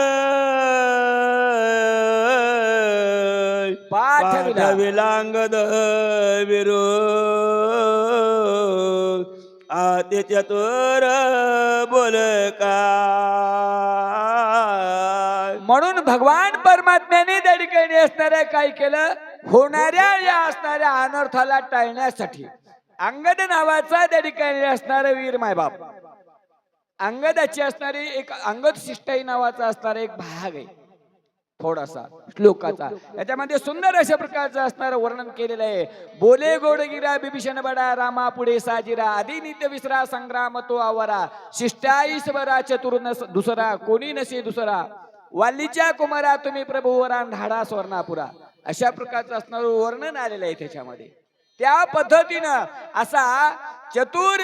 पाठविलांगद विरो आते चतुर बोल का. म्हणून भगवान परमात्म्याने त्या ठिकाणी असणाऱ्या काय केलं, होणाऱ्या या असणाऱ्या अनर्थाला टाळण्यासाठी अंगद नावाचा त्या ठिकाणी असणारा वीर मायबाप, अंगदाची असणारी एक अंगद शिष्टाई नावाचा असणारा एक भाग आहे थोडासा श्लोकाचा. याच्यामध्ये सुंदर अशा प्रकारचं असणारं वर्णन केलेलं आहे. बोले गोडगिरा बिभीषण बडा रामा पुढे साजिरा आधी नित्य विसरा संग्राम तो आवरा शिष्टाई स्वरा चतुर दुसरा कोणी नसे दुसरा वाल्लीच्या कुमारा तुम्ही प्रभूवरा ढाडा स्वर्णापुरा. अशा प्रकारचं असणारं वर्णन आलेलं आहे त्याच्यामध्ये. त्या पद्धतीनं असा चतुर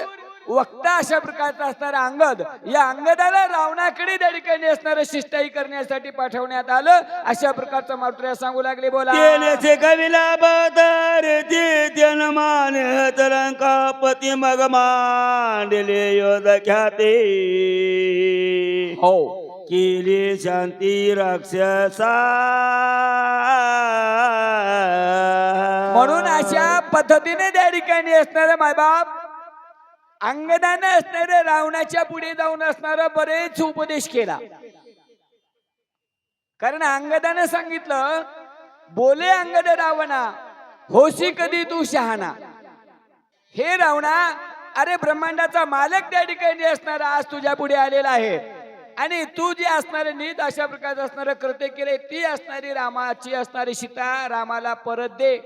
वक्ता अशा प्रकारचा असणारा अंगद, या अंगदाला रावणाकडे त्या ठिकाणी असणारं शिष्टाई करण्यासाठी पाठवण्यात आलं. अशा प्रकारचं मारुती सांगू लागले. बोला. तेने कविला बदर ते जनमान तरंकापती मग मांडले योध ख्याते हो केली शांती राक्षसा. म्हणून अशा पद्धतीने त्या ठिकाणी असणारे मायबाप अंगदानं असणारे रावणाच्या पुढे जाऊन असणार बरेच उपदेश केला. कारण अंगदानं सांगितलं, बोले अंगद रावणा होशी कधी तू शहाणा. हे रावणा, अरे ब्रह्मांडाचा मालक त्या ठिकाणी असणार आज तुझ्या पुढे आलेला आहे आणि तू जे असणारे नीत अशा प्रकारचं असणारं कृत्य केले, ती असणारी रामाची असणारी सीता रामाला परत दे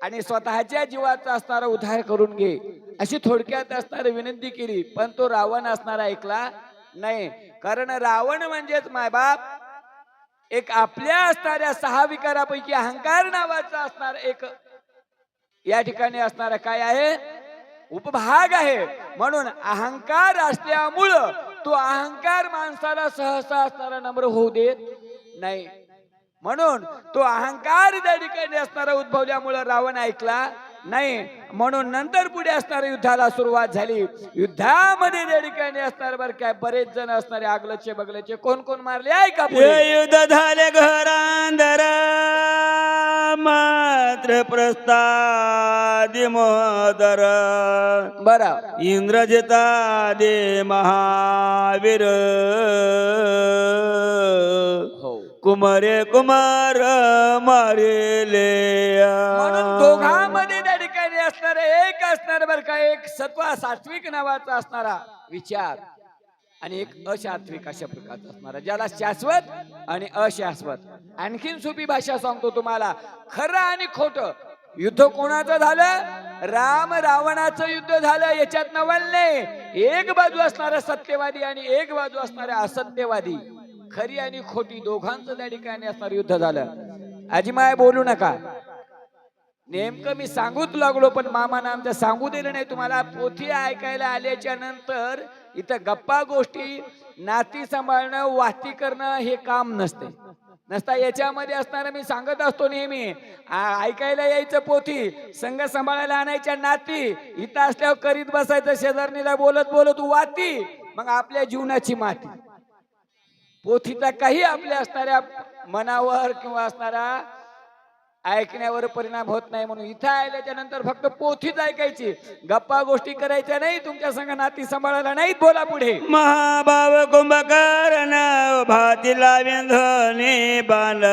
आणि स्वतःच्या जीवाचा असणारा उद्धार करून घे, अशी थोडक्यात असणारी विनंती केली. पण तो रावण असणारा ऐकला नाही. कारण रावण म्हणजेच मायबाप एक आपल्या असणाऱ्या 6 विकारापैकी अहंकार नावाचा असणार एक या ठिकाणी असणारा काय आहे, उपभाग आहे. म्हणून अहंकार असल्यामुळं तो अहंकार माणसाला सहसा असणारा नम्र होऊ देत नाही. म्हणून तो अहंकार त्या ठिकाणी असणारा उद्भवल्यामुळे रावण ऐकला नाही. म्हणून नंतर पुढे असणाऱ्या युद्धाला सुरुवात झाली. युद्धामध्ये त्या ठिकाणी असणार बर काय बरेच जण असणारे आगलचे बगलचे कोण कोण मारले आहे का. युद्ध झाले घरांदर मात्र प्रस्तादी मोदर बरा इंद्रजिता दे महावीर कुमारे कुमार मारेले. म्हणून दोघांमध्ये त्या ठिकाणी असणार एक असणार बर का, एक सत्व सात्विक नावाचा असणारा विचार आणि एक अशात्विक अशा प्रकारचा असणारा, ज्याला शाश्वत आणि अशाश्वत. आणखीन सोपी भाषा सांगतो तुम्हाला, खरं आणि खोटं युद्ध कोणाचं झालं, राम रावणाचं युद्ध झालं. याच्यात नवल नाही. एक बाजू असणारा सत्यवादी आणि एक बाजू असणारा असत्यवादी, खरी आणि खोटी दोघांचं त्या ठिकाणी असणार युद्ध झालं. आजीमाय बोलू नका, नेमकं मी सांगूच लागलो पण मामानं आमच्या सांगू दिलं नाही तुम्हाला. पोथी ऐकायला आल्याच्या नंतर इथं गप्पा गोष्टी नाती सांभाळणं वाहती करणं हे काम नसता. याच्यामध्ये असणार मी सांगत असतो नेहमी, ऐकायला यायचं पोथी, संघ सांभाळायला आणायच्या नाती, इथं असल्यावर करीत बसायचं शेजारणीला बोलत बोलत वाती, मग आपल्या जीवनाची माती. पोथीचा काही आपल्या असणाऱ्या मनावर किंवा असणारा ऐकण्यावर परिणाम होत नाही म्हणून इथं आल्याच्या नंतर फक्त पोथीच ऐकायची, गप्पा गोष्टी करायच्या नाही, तुमच्या संग नाती सांभाळायला नाहीत. बोला पुढे. महाभाव कुंभकर्ण भाती लावीन धनी बांध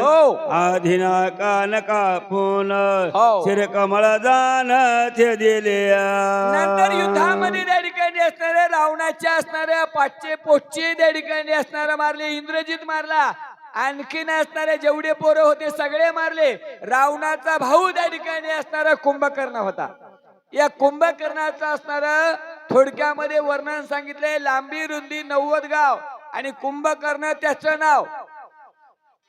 हो. आधीना कान कापून हो. शिर कमळ जाण ते दिले नंतर युद्धामध्ये त्या ठिकाणी असणाऱ्या रावणाच्या असणाऱ्या पाचशे पोटचे त्या ठिकाणी असणारा मारले, इंद्रजित मारला, आणखीन असणारे जेवढे पोरं होते सगळे मारले. रावणाचा भाऊ त्या ठिकाणी असणारा कुंभकर्ण होता. या कुंभकर्णाचं असणार थोडक्यामध्ये वर्णन सांगितलंय, लांबी रुंदी 90 गाव आणि कुंभकर्ण त्याचं नाव,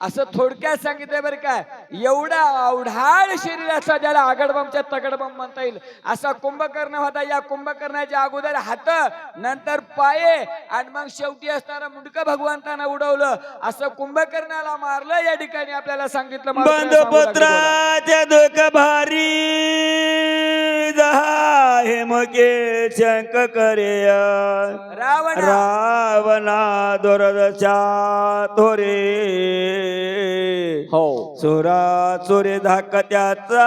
असं थोडक्यात सांगितलंय बरं काय. एवढा अवढाळ शरीराचा, ज्याला आगडबमच्या तगडबम म्हणता येईल, असा कुंभकर्ण होता. या कुंभकर्णाच्या अगोदर हात, नंतर पाये आणि मग शेवटी असणारा मुंडक भगवंतानं उडवलं. असं कुंभकर्णाला मारलं या ठिकाणी आपल्याला सांगितलं. बंधुपुत्राच्या दुःख भारी जहा हे मगे शंक करे रावणा दुरदशा थोरे हो. चोरा चोरे धाकत्याचा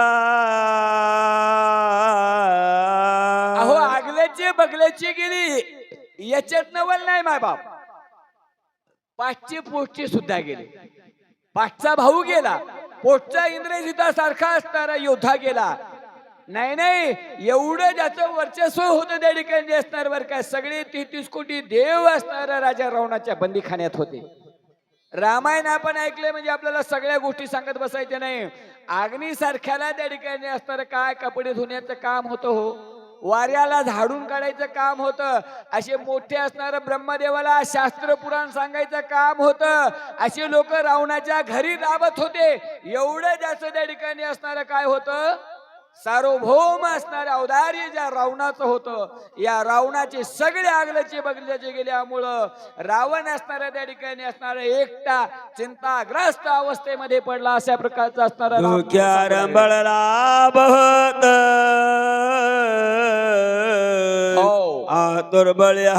अहो आगल्याची बगल्याची गेली, याच्यात नवल नाही माय बाप. पाचची पोटची सुद्धा गेली, पाचचा भाऊ गेला, पोटचा इंद्रजिता सारखा असणारा योद्धा गेला. नाही नाही, एवढं ज्याचं वर्चस्व होतं त्या ठिकाणी असणार बरं काय. सगळे 33 कोटी देव असणारा राजा रावणाच्या बंदीखान्यात होते. रामायण आपण ऐकले म्हणजे आपल्याला सगळ्या गोष्टी सांगत बसायच्या नाही. अग्नी सारख्याला त्या ठिकाणी असणारं काय कपडे धुण्याचं काम होतं, हो, वाऱ्याला झाडून काढायचं काम होतं, असे मोठे असणारं ब्रह्मदेवाला शास्त्र पुराण सांगायचं काम होतं. असे लोक रावणाच्या घरी राबत होते. एवढं जास्त त्या ठिकाणी असणारं काय होतं, सार्वभौम असणारे औदार्य ज्या रावणाचं होतं. या रावणाचे सगळे आगल्याचे बगल्याचे गेल्यामुळं रावण असणाऱ्या त्या ठिकाणी असणारा एकटा चिंताग्रस्त अवस्थेमध्ये पडला. अशा प्रकारचा असणारा रंबळला बहत आतुर बळ्या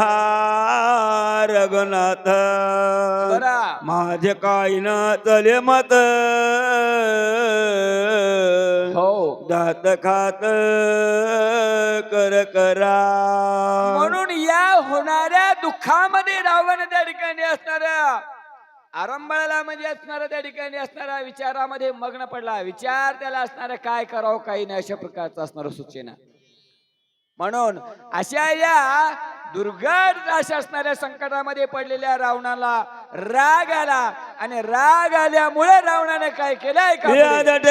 रघुनाथ माझे काही न चले मत दात खात कर करा. म्हणून या होणाऱ्या दुःखामध्ये रावण त्या ठिकाणी असणाऱ्या आरंभळाला म्हणजे असणारा त्या ठिकाणी असणारा विचारामध्ये मग्न पडला. विचार त्याला असणारा काय करावं काही नाही अशा प्रकारचं असणार सूचना. म्हणून अशा या दुर्गड अशा असणाऱ्या संकटामध्ये पडलेल्या रावणाला राग आला आणि राग आल्यामुळे रावणाने काय केलंय का,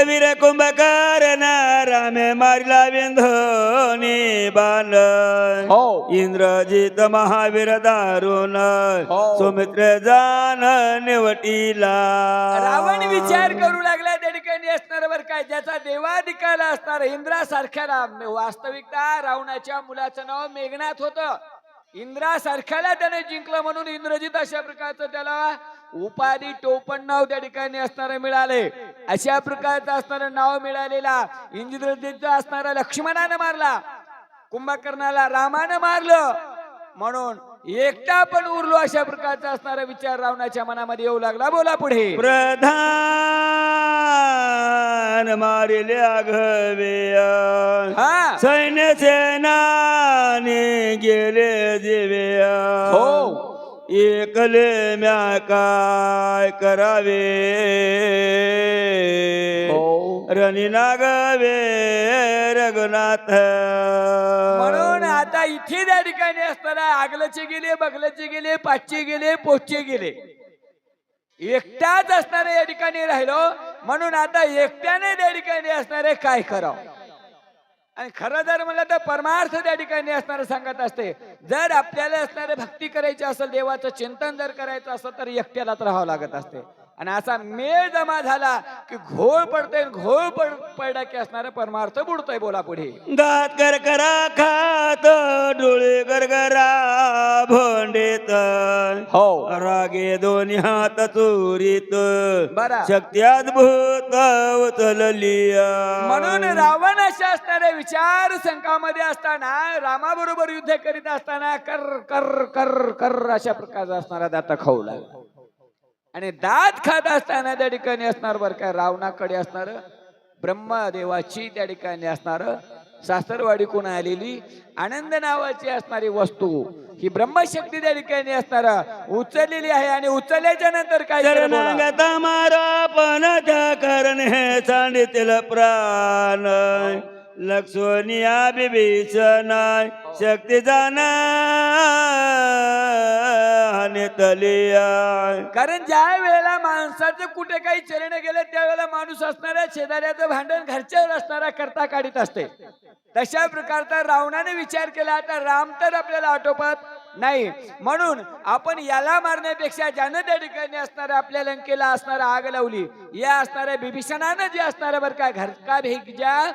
वीर कुंभकर्ण रामे मारला विंधोनी बाण हो. इंद्रजित महावीर दारुण सुमित्र जान निवटीला. रावण विचार करू लागला त्या ठिकाणी असणार बर काय, ज्याचा देवाधिकाला असणार इंद्रासारख्याला. वास्तविकता रावणाच्या मुलाचं नाव मेघनाथ होतं. इंद्रासारख्याला त्याने जिंकलं म्हणून इंद्रजित अशा प्रकारचं त्याला उपाधी टोपण नाव त्या ठिकाणी असणारे मिळाले. अशा प्रकारचं असणारं नाव मिळालेला इंद्रजितचा असणारा लक्ष्मणानं मारला, कुंभकर्णाला रामानं मारलं, म्हणून एकटा पण उरलो. अशा प्रकारचा असणारा विचार रावणाच्या मनामध्ये येऊ लागला. बोला पुढे. प्रधान मारिले आघवे सैन्य सेनाने गेले दिवे हो. एकले म्या काय करावे रणी नागवे रघुनाथ. म्हणून आता इथे त्या ठिकाणी असताना आगलचे गेले, बगलचे गेले, पाचचे गेले, पोचचे गेले, एकटाच असणारे या ठिकाणी राहिलो. म्हणून आता एकट्याने त्या ठिकाणी असणारे काय करावं. आणि खरं जर म्हणलं तर परमार्थ त्या ठिकाणी असणारे सांगत असते. जर आपल्याला असणारे भक्ती करायची असेल, देवाचं चिंतन जर करायचं असेल तर एकट्यालाच राहावं लागत असते. आणि असा मेळ जमा झाला की घोळ पडतोय, घोळ पडला की असणारा परमार्थ बुडतोय. बोला पुढे. दात करकरा खात डोळे गरगरा भोंडेत हो. रागे दोन्ही हात चोरीत बरा शक्ती अद्भुत उचलली. म्हणून रावण अशा असणाऱ्या विचार संघामध्ये असताना रामाबरोबर युद्ध करीत असताना कर कर कर कर अशा प्रकारचा असणारा दाता खाऊ लागला. आणि दात खात असताना त्या ठिकाणी असणार बरं काय रावणाकडे असणार ब्रह्मदेवाची त्या ठिकाणी असणार सासरवाडीकडून आलेली आनंद नावाची असणारी वस्तू ही ब्रह्मशक्ती त्या ठिकाणी असणार उचललेली आहे आणि उचलल्याच्या नंतर काय केलं बोला? शरणागता मारा पण त्या कारण हे चांडीतील प्राण लक्ष्मणिया बिभीषण शक्ती जाना आणि तलिया. कारण ज्या वेळेला माणसाचं कुठे काही चरण गेलं त्यावेळेला माणूस असणाऱ्या शेजाऱ्याचं भांडण घरच्यावर असणारा करता काढीत असते. तशा प्रकारचा रावणाने विचार केला आता राम तर आपल्याला आटोपत नाही म्हणून आपण याला मारण्यापेक्षा ज्यानं त्या ठिकाणी असणाऱ्या आपल्या लंकेला असणारा आग लावली या असणाऱ्या बिभीषणानं जे असणाऱ्या बरं का घरका भेगजा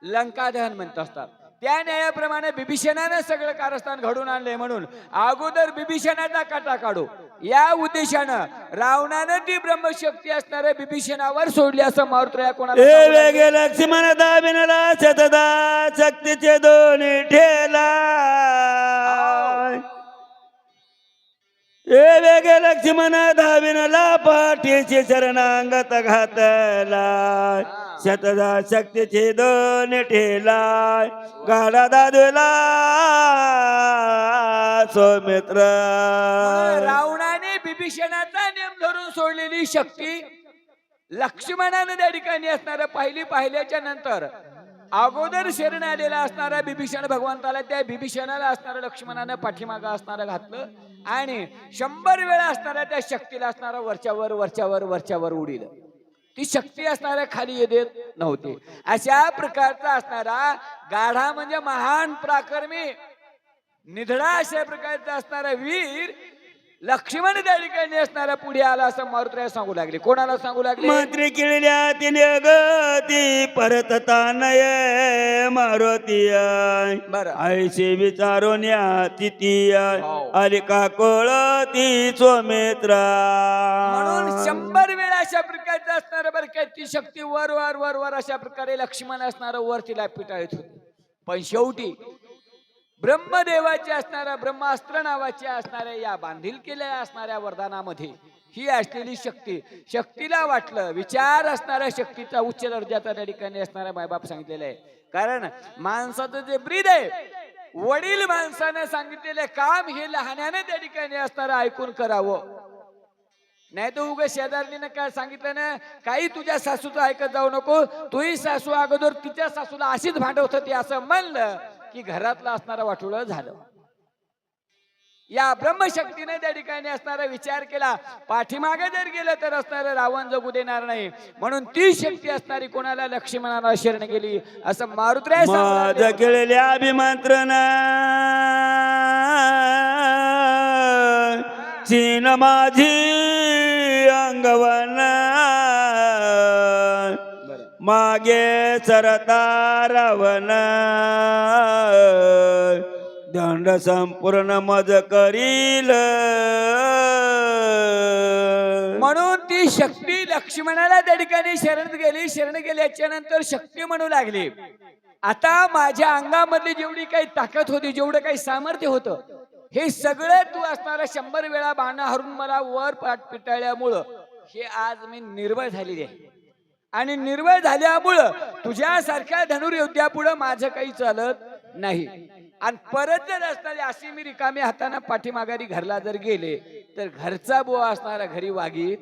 लंका दहन म्हणत असतात त्या न्यायाप्रमाणे बिभीषणानं सगळं कारस्थान घडून आणले म्हणून अगोदर बिभीषणाचा काटा काढू या उद्देशानं रावणानं ती ब्रह्मशक्ती असणाऱ्या बिभीषणावर सोडली असं मारुत्रया कोणाला ए वेगे लक्ष्मण दाबिनला शतदा शक्तीचे दोन्ही ठेला. ए वेगे लक्ष्मण धाविनला पाठीची शरणांगत घातला शतदा शक्तीचे दोन ठेला गाडा दादूला सौमित्र. रावणाने बिभीषणाचा नियम धरून सोडलेली शक्ती लक्ष्मणाने त्या ठिकाणी असणारा पाहिल्याच्या नंतर अगोदर शरण आलेला असणारा बिभीषण भगवंताला त्या बिभीषणाला असणारा लक्ष्मणाने पाठीमागा असणारा घातलं आणि 100 वेळा असणारा त्या शक्तीला असणारा वरच्यावर उडील ती शक्ती असणाऱ्या खाली देत नव्हती. अशा प्रकारचा असणारा गाढा म्हणजे महान पराक्रमी निधडा अशा प्रकारचा असणारा वीर लक्ष्मण त्या ठिकाणी असणारा पुढे आला असं मारुत्रया सांगू लागले. कोणाला सांगू लागले? मंत्री किळल्या तिने गती परत तानय मारुती बरं आईशी विचारून या तिथी हो. आली का कोळती सौमित्रा. म्हणून 100 वेळा अशा प्रकारचं असणार बरं काय ती शक्ती वर अशा प्रकारे लक्ष्मण असणार वर तिला पिटाळत होती. पण शेवटी ब्रह्मदेवाची असणाऱ्या ब्रह्मास्त्र नावाच्या असणाऱ्या या बांधील केल्या असणाऱ्या वरदानामध्ये ही असलेली शक्तीला वाटलं विचार असणाऱ्या शक्तीचा उच्च दर्जाचा त्या ठिकाणी असणाऱ्या मायबाप सांगितलेलं आहे. कारण माणसाचं जे ब्रीद आहे वडील माणसाने सांगितलेले काम हे लहानाने त्या ठिकाणी असणारं ऐकून करावं. नाही तर उगा शेजारणीनं काय सांगितलं ना काही तुझ्या सासूचं ऐकत जाऊ नको तुही सासू अगोदर तिच्या सासूला अशीच भांडवत होती असं म्हणलं की घरातला असणारा वाटोळं झालं. या ब्रह्मशक्तीने त्या ठिकाणी असणारा विचार केला पाठीमागे जर गेलं तर असणारं रावण जगू देणार नाही म्हणून ती शक्ती असणारी कोणाला लक्ष्मणाला शरण गेली असं मारुत्रया माझ केलेल्या अभिमंत्रणा चीन माझी अंगवन मागे सरता रावण दंड संपूर्ण मज करील. म्हणून ती शक्ती लक्ष्मणाला त्या ठिकाणी शरण गेल्याच्या नंतर शक्ती म्हणू लागली आता माझ्या अंगामधली जेवढी काही ताकद होती जेवढं काही सामर्थ्य होतं हे सगळं तू असणारा 100 वेळा बाण हरून मला वर पाठ पिटाळल्यामुळं हे आज मी निर्बळ झालेली आहे आणि निर्बळ झाल्यामुळं तुझ्यासारख्या धनुर्योद्ध्या पुढे माझं काही चालत नाही. आणि परत जर असणारी अशी मी रिकाम्या हाताने पाठीमाघारी घरला जर गेले तर घरचा बुवा असणारा घरी वागीत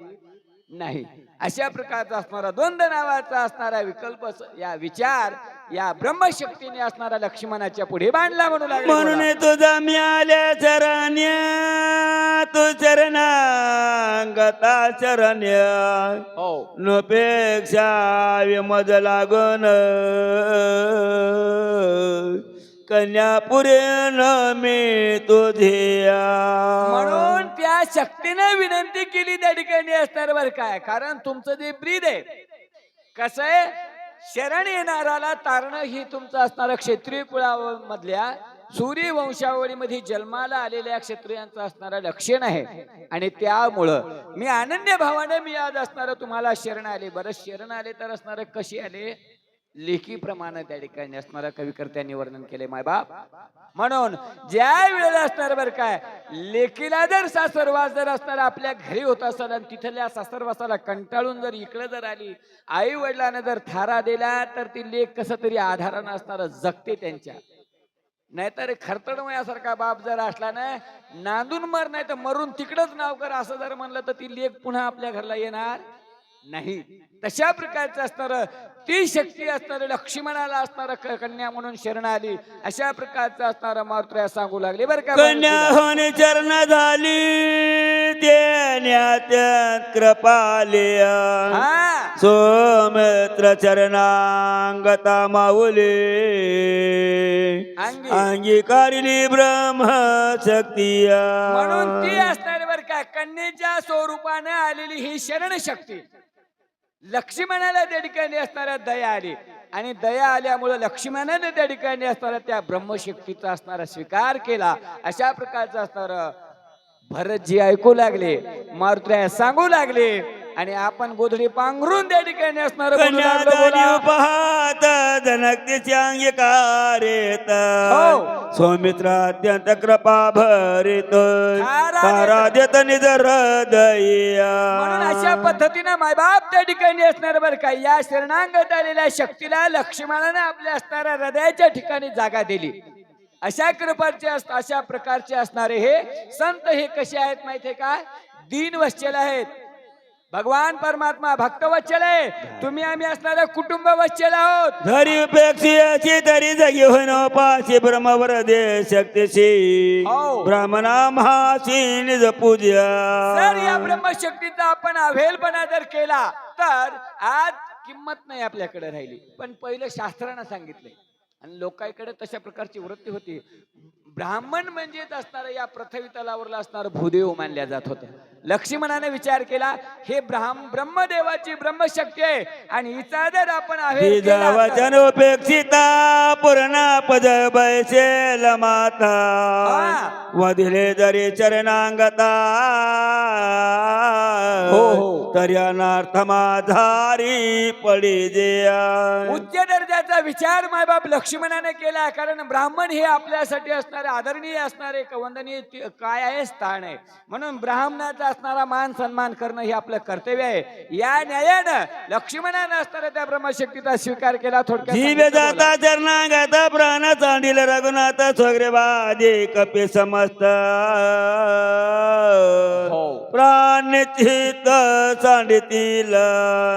नाही. अशा प्रकारचा असणारा द्वंद्व नावाचा असणारा विकल्प या विचार या ब्रह्मशक्तीने असणारा लक्ष्मणाच्या पुढे बांधला म्हणू लागला. म्हणून तुझा मी आल्या चरण्या तू चरणांगता चरण्य हो नपेक्षा मज लागून कन्यापुरे न मी तुझे. म्हणून त्या शक्तीने विनंती केली त्या ठिकाणी असणार बरं काय कारण तुमचं जे ब्रीद आहे कसं आहे शरण येणाराला तारणं ही तुमचं असणारं क्षत्रिय कुळामधल्या सूर्य वंशावळीमध्ये जन्माला आलेल्या क्षत्रियांचं असणारं लक्षण आहे आणि त्यामुळं मी अनन्य भावाने मी आज असणारं तुम्हाला शरण आले. बरं शरण आले तर असणारं कशी आले लेखीप्रमाणे त्या ठिकाणी असणाऱ्या कविकर्त्यांनी वर्णन केले मायबाप. म्हणून ज्या वेळेला असणार बरं काय, लेकीला जर सासरवास जर असणार आपल्या घरी होत असेल आणि तिथल्या सासरवासाला कंटाळून जर इकडे जर आली, आई वडिलांना जर थारा दिला तर ती लेक कसं तरी आधारानं असणार जगते त्यांच्या. नाहीतर खरतडमयासारखा बाप जर असला ना, नांदून मर नाही तर मरून तिकडच नाव कर असं जर म्हणलं तर ती लेक पुन्हा आपल्या घरला येणार नाही. तशा प्रकारचं असणार ती शक्ती असणार लक्ष्मणाला असणार कन्या म्हणून शरण आली. अशा प्रकारचं असणार मातृया सांगू लागली बरं का. कन्या होणे चरण झाली देण्यात कृपालिया हा सोमित्र चरणांगता माऊली अंगी. अंगीकारिली ब्रह्म शक्तिया. म्हणून ती असणार बरं का कन्येच्या स्वरूपाने आलेली ही शरण शक्ती. लक्ष्मणाला त्या ठिकाणी असणाऱ्या दया आली आणि दया आल्यामुळे लक्ष्मणाने त्या ठिकाणी असणाऱ्या त्या ब्रह्मशक्तीचा असणारा स्वीकार केला. अशा प्रकारचं असणार भरतजी ऐकू लागले, मारुतीला सांगू लागले आणि आपण गोधडी पांघरून त्या ठिकाणी असणार कन्यादानी पाहत जनकतेच्या अंगीकारेत हो. सौमित्र अत्यंत कृपा भरित तारा देत निज हृदय. म्हणून अशा पद्धतीनं मायबाप त्या ठिकाणी असणार बरं का. या शरणांगत आलेल्या शक्तीला लक्ष्मणाने आपल्या असणाऱ्या हृदयाच्या ठिकाणी जागा दिली. अशा कृपाचे अशा प्रकारचे असणारे हे संत हे कसे आहेत माहितीये का, दीन वत्सल आहेत. भगवान परमात्मा भक्त वत्सल आहे. तुम्ही आम्ही असणारे कुटुंब वत्सल आहोत. धरी उपेक्षी तरी जगी होईन पाशी ब्रह्मवर दे शक्तीशी हो. ब्राह्मणा महाशी निज पूजा. जर या ब्रह्मशक्तीचा आपण अवेलपणा जर केला तर आज किंमत नाही आपल्याकडे राहिली. पण पहिलं शास्त्रानं सांगितलंय आणि लोकांकडे तशा प्रकारची वृत्ती होती. ब्राह्मण म्हणजेच असणार या पृथ्वी तलावरला असणार भूदेव मानल्या जात होत्या. लक्ष्मणाने विचार केला हे ब्रह्मदेवाची ब्रह्मशक्ती आहे आणि हिचा जर आपण अवेल केला तर- वचन उपेक्षिता पूर्ण पद बैसेल माता हा. वधिले जरी चरणांगता हो, हो. तरी अनार्थ माझारी पडी जेया. उच्च दर्जाचा विचार मायबाप लक्ष्मणाने केला. कारण ब्राह्मण हे आपल्यासाठी असणारे आदरणीय असणारे वंदनीय काय आहे स्थान आहे. म्हणून ब्राह्मणाचा असणारा मान सन्मान करणं हे आपलं कर्तव्य आहे. या न्यायानं लक्ष्मणाने असणाऱ्या त्या ब्रह्मशक्तीचा स्वीकार केला. थोडक्यात जीव सांगितलं जाता बोला. चरणांगता प्राण चांडील रघुनाथ स्वग्रे बाजे कपे समस्त हो. प्राण चित चांडतील.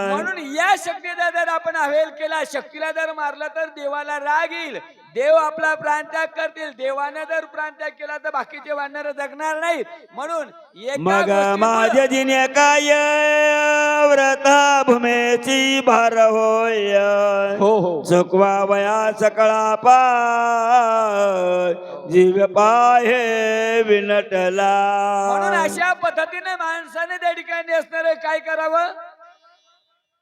म्हणून या शक्तीचा जर आपण अवेल केला, शक्तीला जर मारलं तर देवाला राग येईल. देव आपला प्राणत्याग करतील. देवाने जर प्राणत्याग केला तर बाकीचे वानर जगणार नाहीत. म्हणून एका मग गोष्टीमुळं- माझे जिने काय व्रता भूमेची भार होय हो हो चुकवा वया सकळा पाय जीव पाय विनटला. म्हणून अशा पद्धतीने माणसाने त्या ठिकाणी असणार काय करावं.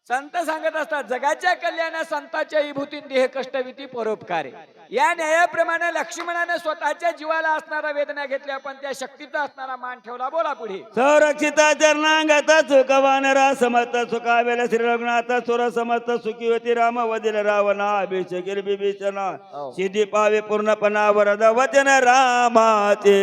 संत सांगत असतात जगाच्या कल्याणा संताच्या विभूती देह कष्टविती परोपकार. या न्यायाप्रमाणे लक्ष्मणाने स्वतःच्या जीवाला असणारा वेदना घेतल्या पण त्या शक्तीचा असणारा मान ठेवला. बोला पुढे. संरक्षिता चरणांगता सुखवान रा समस्त सुखावेल श्री रघुनाथ सुर समस्त सुखी होती राम वदिल रावणा अभिषेक बिभीषणा सिद्धी पावे पूर्णपणा वरद वचन रामाचे.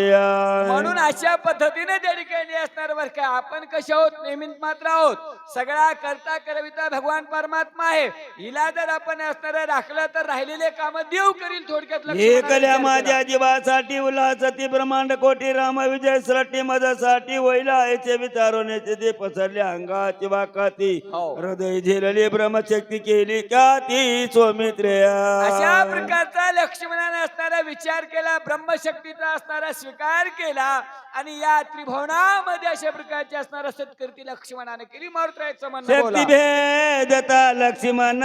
म्हणून अशा पद्धतीने त्या ठिकाणी असणार बरं का. आपण कसे आहोत नेहमीच मात्र आहोत. सगळा करता करविता भगवान परमात्मा आहे. हिला जर आपण असणार राखलं तर राहिलेले काम देव करील. थोडक्यात एकल्या माझ्या जीवासाठी उल्हासती ब्रह्मांड कोटी राम विजय सृष्टी मजासाठी वैला याचे विचारवण्याचे ते पसरले अंगाची वाकाती हो. हृदय झेलले ब्रह्मशक्ती केली का ती सौमित्रे. अशा प्रकारचा लक्ष्मणाने असणारा विचार केला. ब्रह्मशक्तीचा असणारा स्वीकार केला आणि या त्रिभुवनामध्ये अशा प्रकारची असणारा सत्कृती लक्ष्मणाने केली. मारुतीचं म्हणणं शक्ती बोला. भेदता लक्ष्मण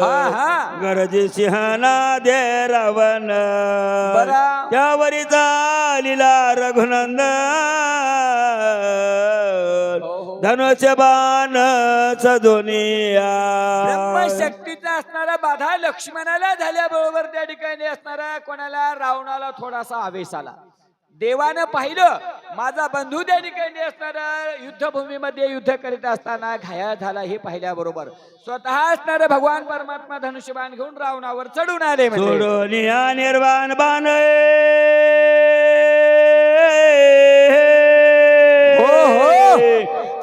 हा. गरजे सिंहना दे रावण बरा. त्यावरी चालिला रघुनंदन हो. धनुष्य बाण सदोनिया. ब्रह्मशक्तीचा असणारा बाधा लक्ष्मणाला झाल्याबरोबर त्या ठिकाणी असणारा कोणाला रावणाला थोडासा आवेश आला. देवानं पाहिलं माझा बंधू त्या ठिकाणी असणार युद्धभूमीमध्ये युद्ध करीत असताना घायल झाला, हे पाहिल्याबरोबर स्वतः असणार भगवान परमात्मा धनुष्यबाण घेऊन रावणावर चढून आले. म्हणजे सोडून या निर्वाण बाण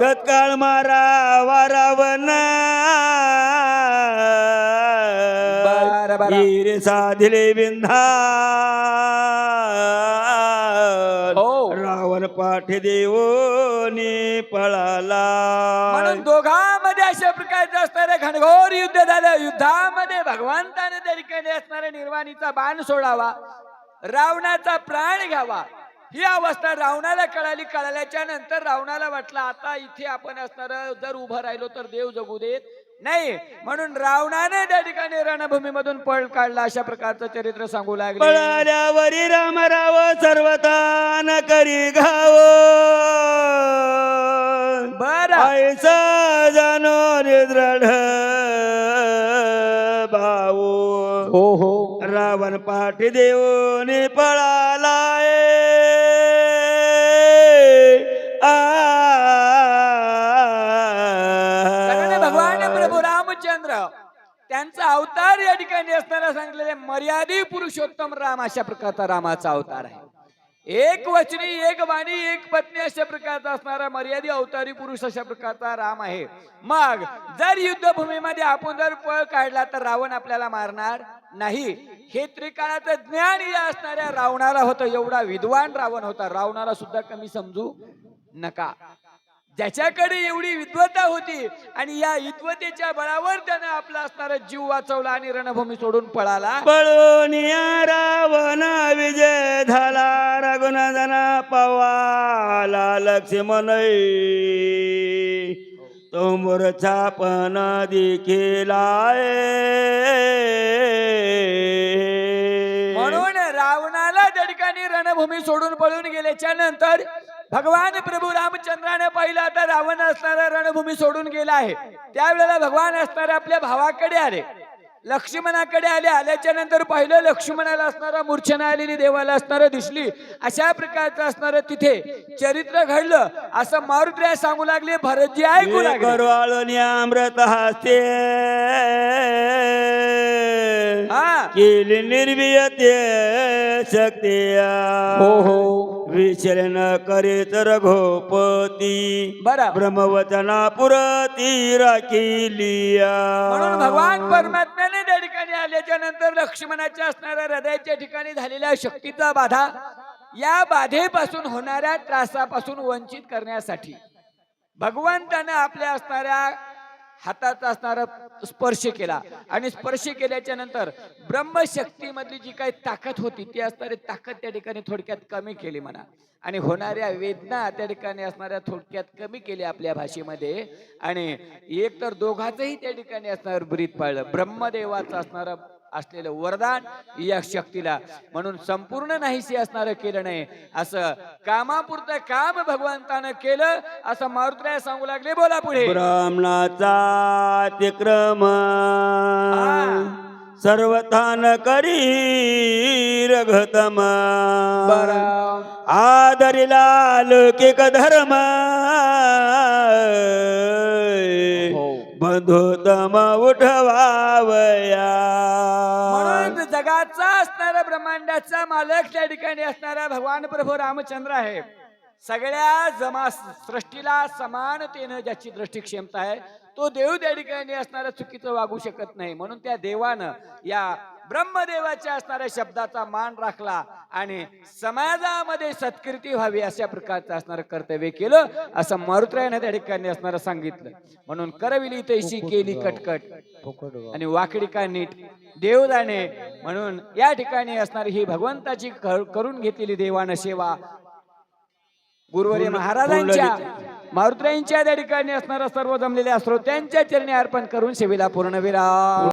तत्काळ मारा वारावन बरं, बरं. हीर साधिले बिंधा हो. रावण पाठी देवोनी पळाला. म्हणून दोघांमध्ये अशा प्रकारचं असणारे घनघोर युद्ध झालं. युद्धामध्ये भगवंताने त्या ठिकाणी असणाऱ्या निर्वाणीचा बाण सोडावा, रावणाचा प्राण घ्यावा. ही अवस्था रावणाला कळाल्याच्या नंतर रावणाला वाटलं आता इथे आपण असणार जर उभं राहिलो तर देव जगू देत नाही, म्हणून रावणाने त्या ठिकाणी रणभूमीमधून पळ काढला. अशा प्रकारचं चरित्र सांगू लागले. पळाल्यावरी रामराव सर्वतान करी घाव बरं. ऐसा जानो दृढ भाऊ. हो. रावण पाठी देऊन पळालाय भगवान प्रभू रामचंद्र त्यांचा अवतार या ठिकाणी असताना सांगितलेले मर्यादित पुरुषोत्तम राम अशा प्रकारचा रामाचा अवतार आहे. एक वचनी, एक वाणी, एक पत्नी अशा प्रकारचा असणारा मर्यादित अवतारी पुरुष अशा प्रकारचा राम आहे. मग जर युद्धभूमीमध्ये आपण जर पळ काढला तर रावण आपल्याला मारणार नाही. हे त्रिकाळाचं ज्ञान या असणाऱ्या रावणाला होतं. एवढा विद्वान रावण होता. रावणाला सुद्धा कमी समजू नका. ज्याच्याकडे एवढी विद्वता होती आणि या विद्वतेच्या बळावर त्याने आपला असणारा जीव वाचवला आणि रणभूमी सोडून पळाला. पळून या रावण विजय झाला. रघुनंदना पवाला लक्ष्मण तो मोरचा पण दिखेलाय. म्हणून रावणाला त्या ठिकाणी रणभूमी सोडून पळून गेल्याच्या नंतर भगवान प्रभू रामचंद्राने पाहिलं तर रावण असणारा रणभूमी सोडून गेला आहे. त्यावेळेला भगवान असणारे आपल्या भावाकडे आले, लक्ष्मणाकडे आले. आल्याच्या नंतर पाहिलं लक्ष्मणाला असणारा मूर्छना आलेली देवाला असणारं दिसली. अशा प्रकारचं असणारं तिथे चरित्र घडलं असं मारुतीला सांगू लागले. भरतजी ऐकू लागले. करवाळून अमृत हस्ते हा. केली निर्वियते शक्ती. हो. विचलन करीत रघोपती बरं. ब्रह्मवचना पुरती राखिली. म्हणून भगवान परमात्म्याने त्या ठिकाणी आल्याच्या नंतर लक्ष्मणाच्या असणाऱ्या हृदयाच्या ठिकाणी झालेल्या शक्तीचा बाधा, या बाधेपासून होणाऱ्या त्रासापासून वंचित करण्यासाठी भगवंतानं आपल्या असणाऱ्या हाताचा असणारा स्पर्श केला. आणि स्पर्श केल्याच्या नंतर ब्रह्मशक्ती मधली जी काही ताकद होती ती असणारी ताकद त्या ठिकाणी थोडक्यात कमी केली म्हणा. आणि होणाऱ्या वेदना त्या ठिकाणी असणाऱ्या थोडक्यात कमी केल्या आपल्या भाषेमध्ये. आणि एक तर दोघांचंही त्या ठिकाणी असणार ब्रीत पाळलं. ब्रह्मदेवाचं असणारं असलेलं वरदान या शक्तीला म्हणून संपूर्ण नाहीसे असणारं केलं नाही. असं कामापुरतं काम भगवंतानं केलं असं मारुतीला सांगू लागले. बोला पुढे. ब्राह्मणाचा अतिक्रम सर्वथान करी रघतम. आदरिला लौकिक धर्म बंधुतम उठवावया. म्हणून जगाचा असणारा ब्रह्मांडाचा मालक त्या ठिकाणी असणारा भगवान प्रभू रामचंद्र आहे. सगळ्या सृष्टीला समानतेनं ज्याची दृष्टी क्षमता आहे तो देव त्या ठिकाणी असणारा चुकीचं वागू शकत नाही. म्हणून त्या देवानं या ब्रह्मदेवाच्या असणाऱ्या शब्दाचा मान राखला आणि समाजामध्ये सत्कृती व्हावी अशा प्रकारचं असणारं कर्तव्य केलं असं मारुतीने त्या ठिकाणी असणारं सांगितलं. म्हणून करविली तैशी केली कटकट आणि वाकडी का नीट देव जाणे. म्हणून या ठिकाणी असणारी ही भगवंताची करून घेतलेली देवानं सेवा गुरुवर्य महाराजांच्या मारुतीयांच्या त्या ठिकाणी असणारा सर्व जमलेल्या श्रोत्यांच्या चरणी अर्पण करून सेवेला पूर्ण विराम.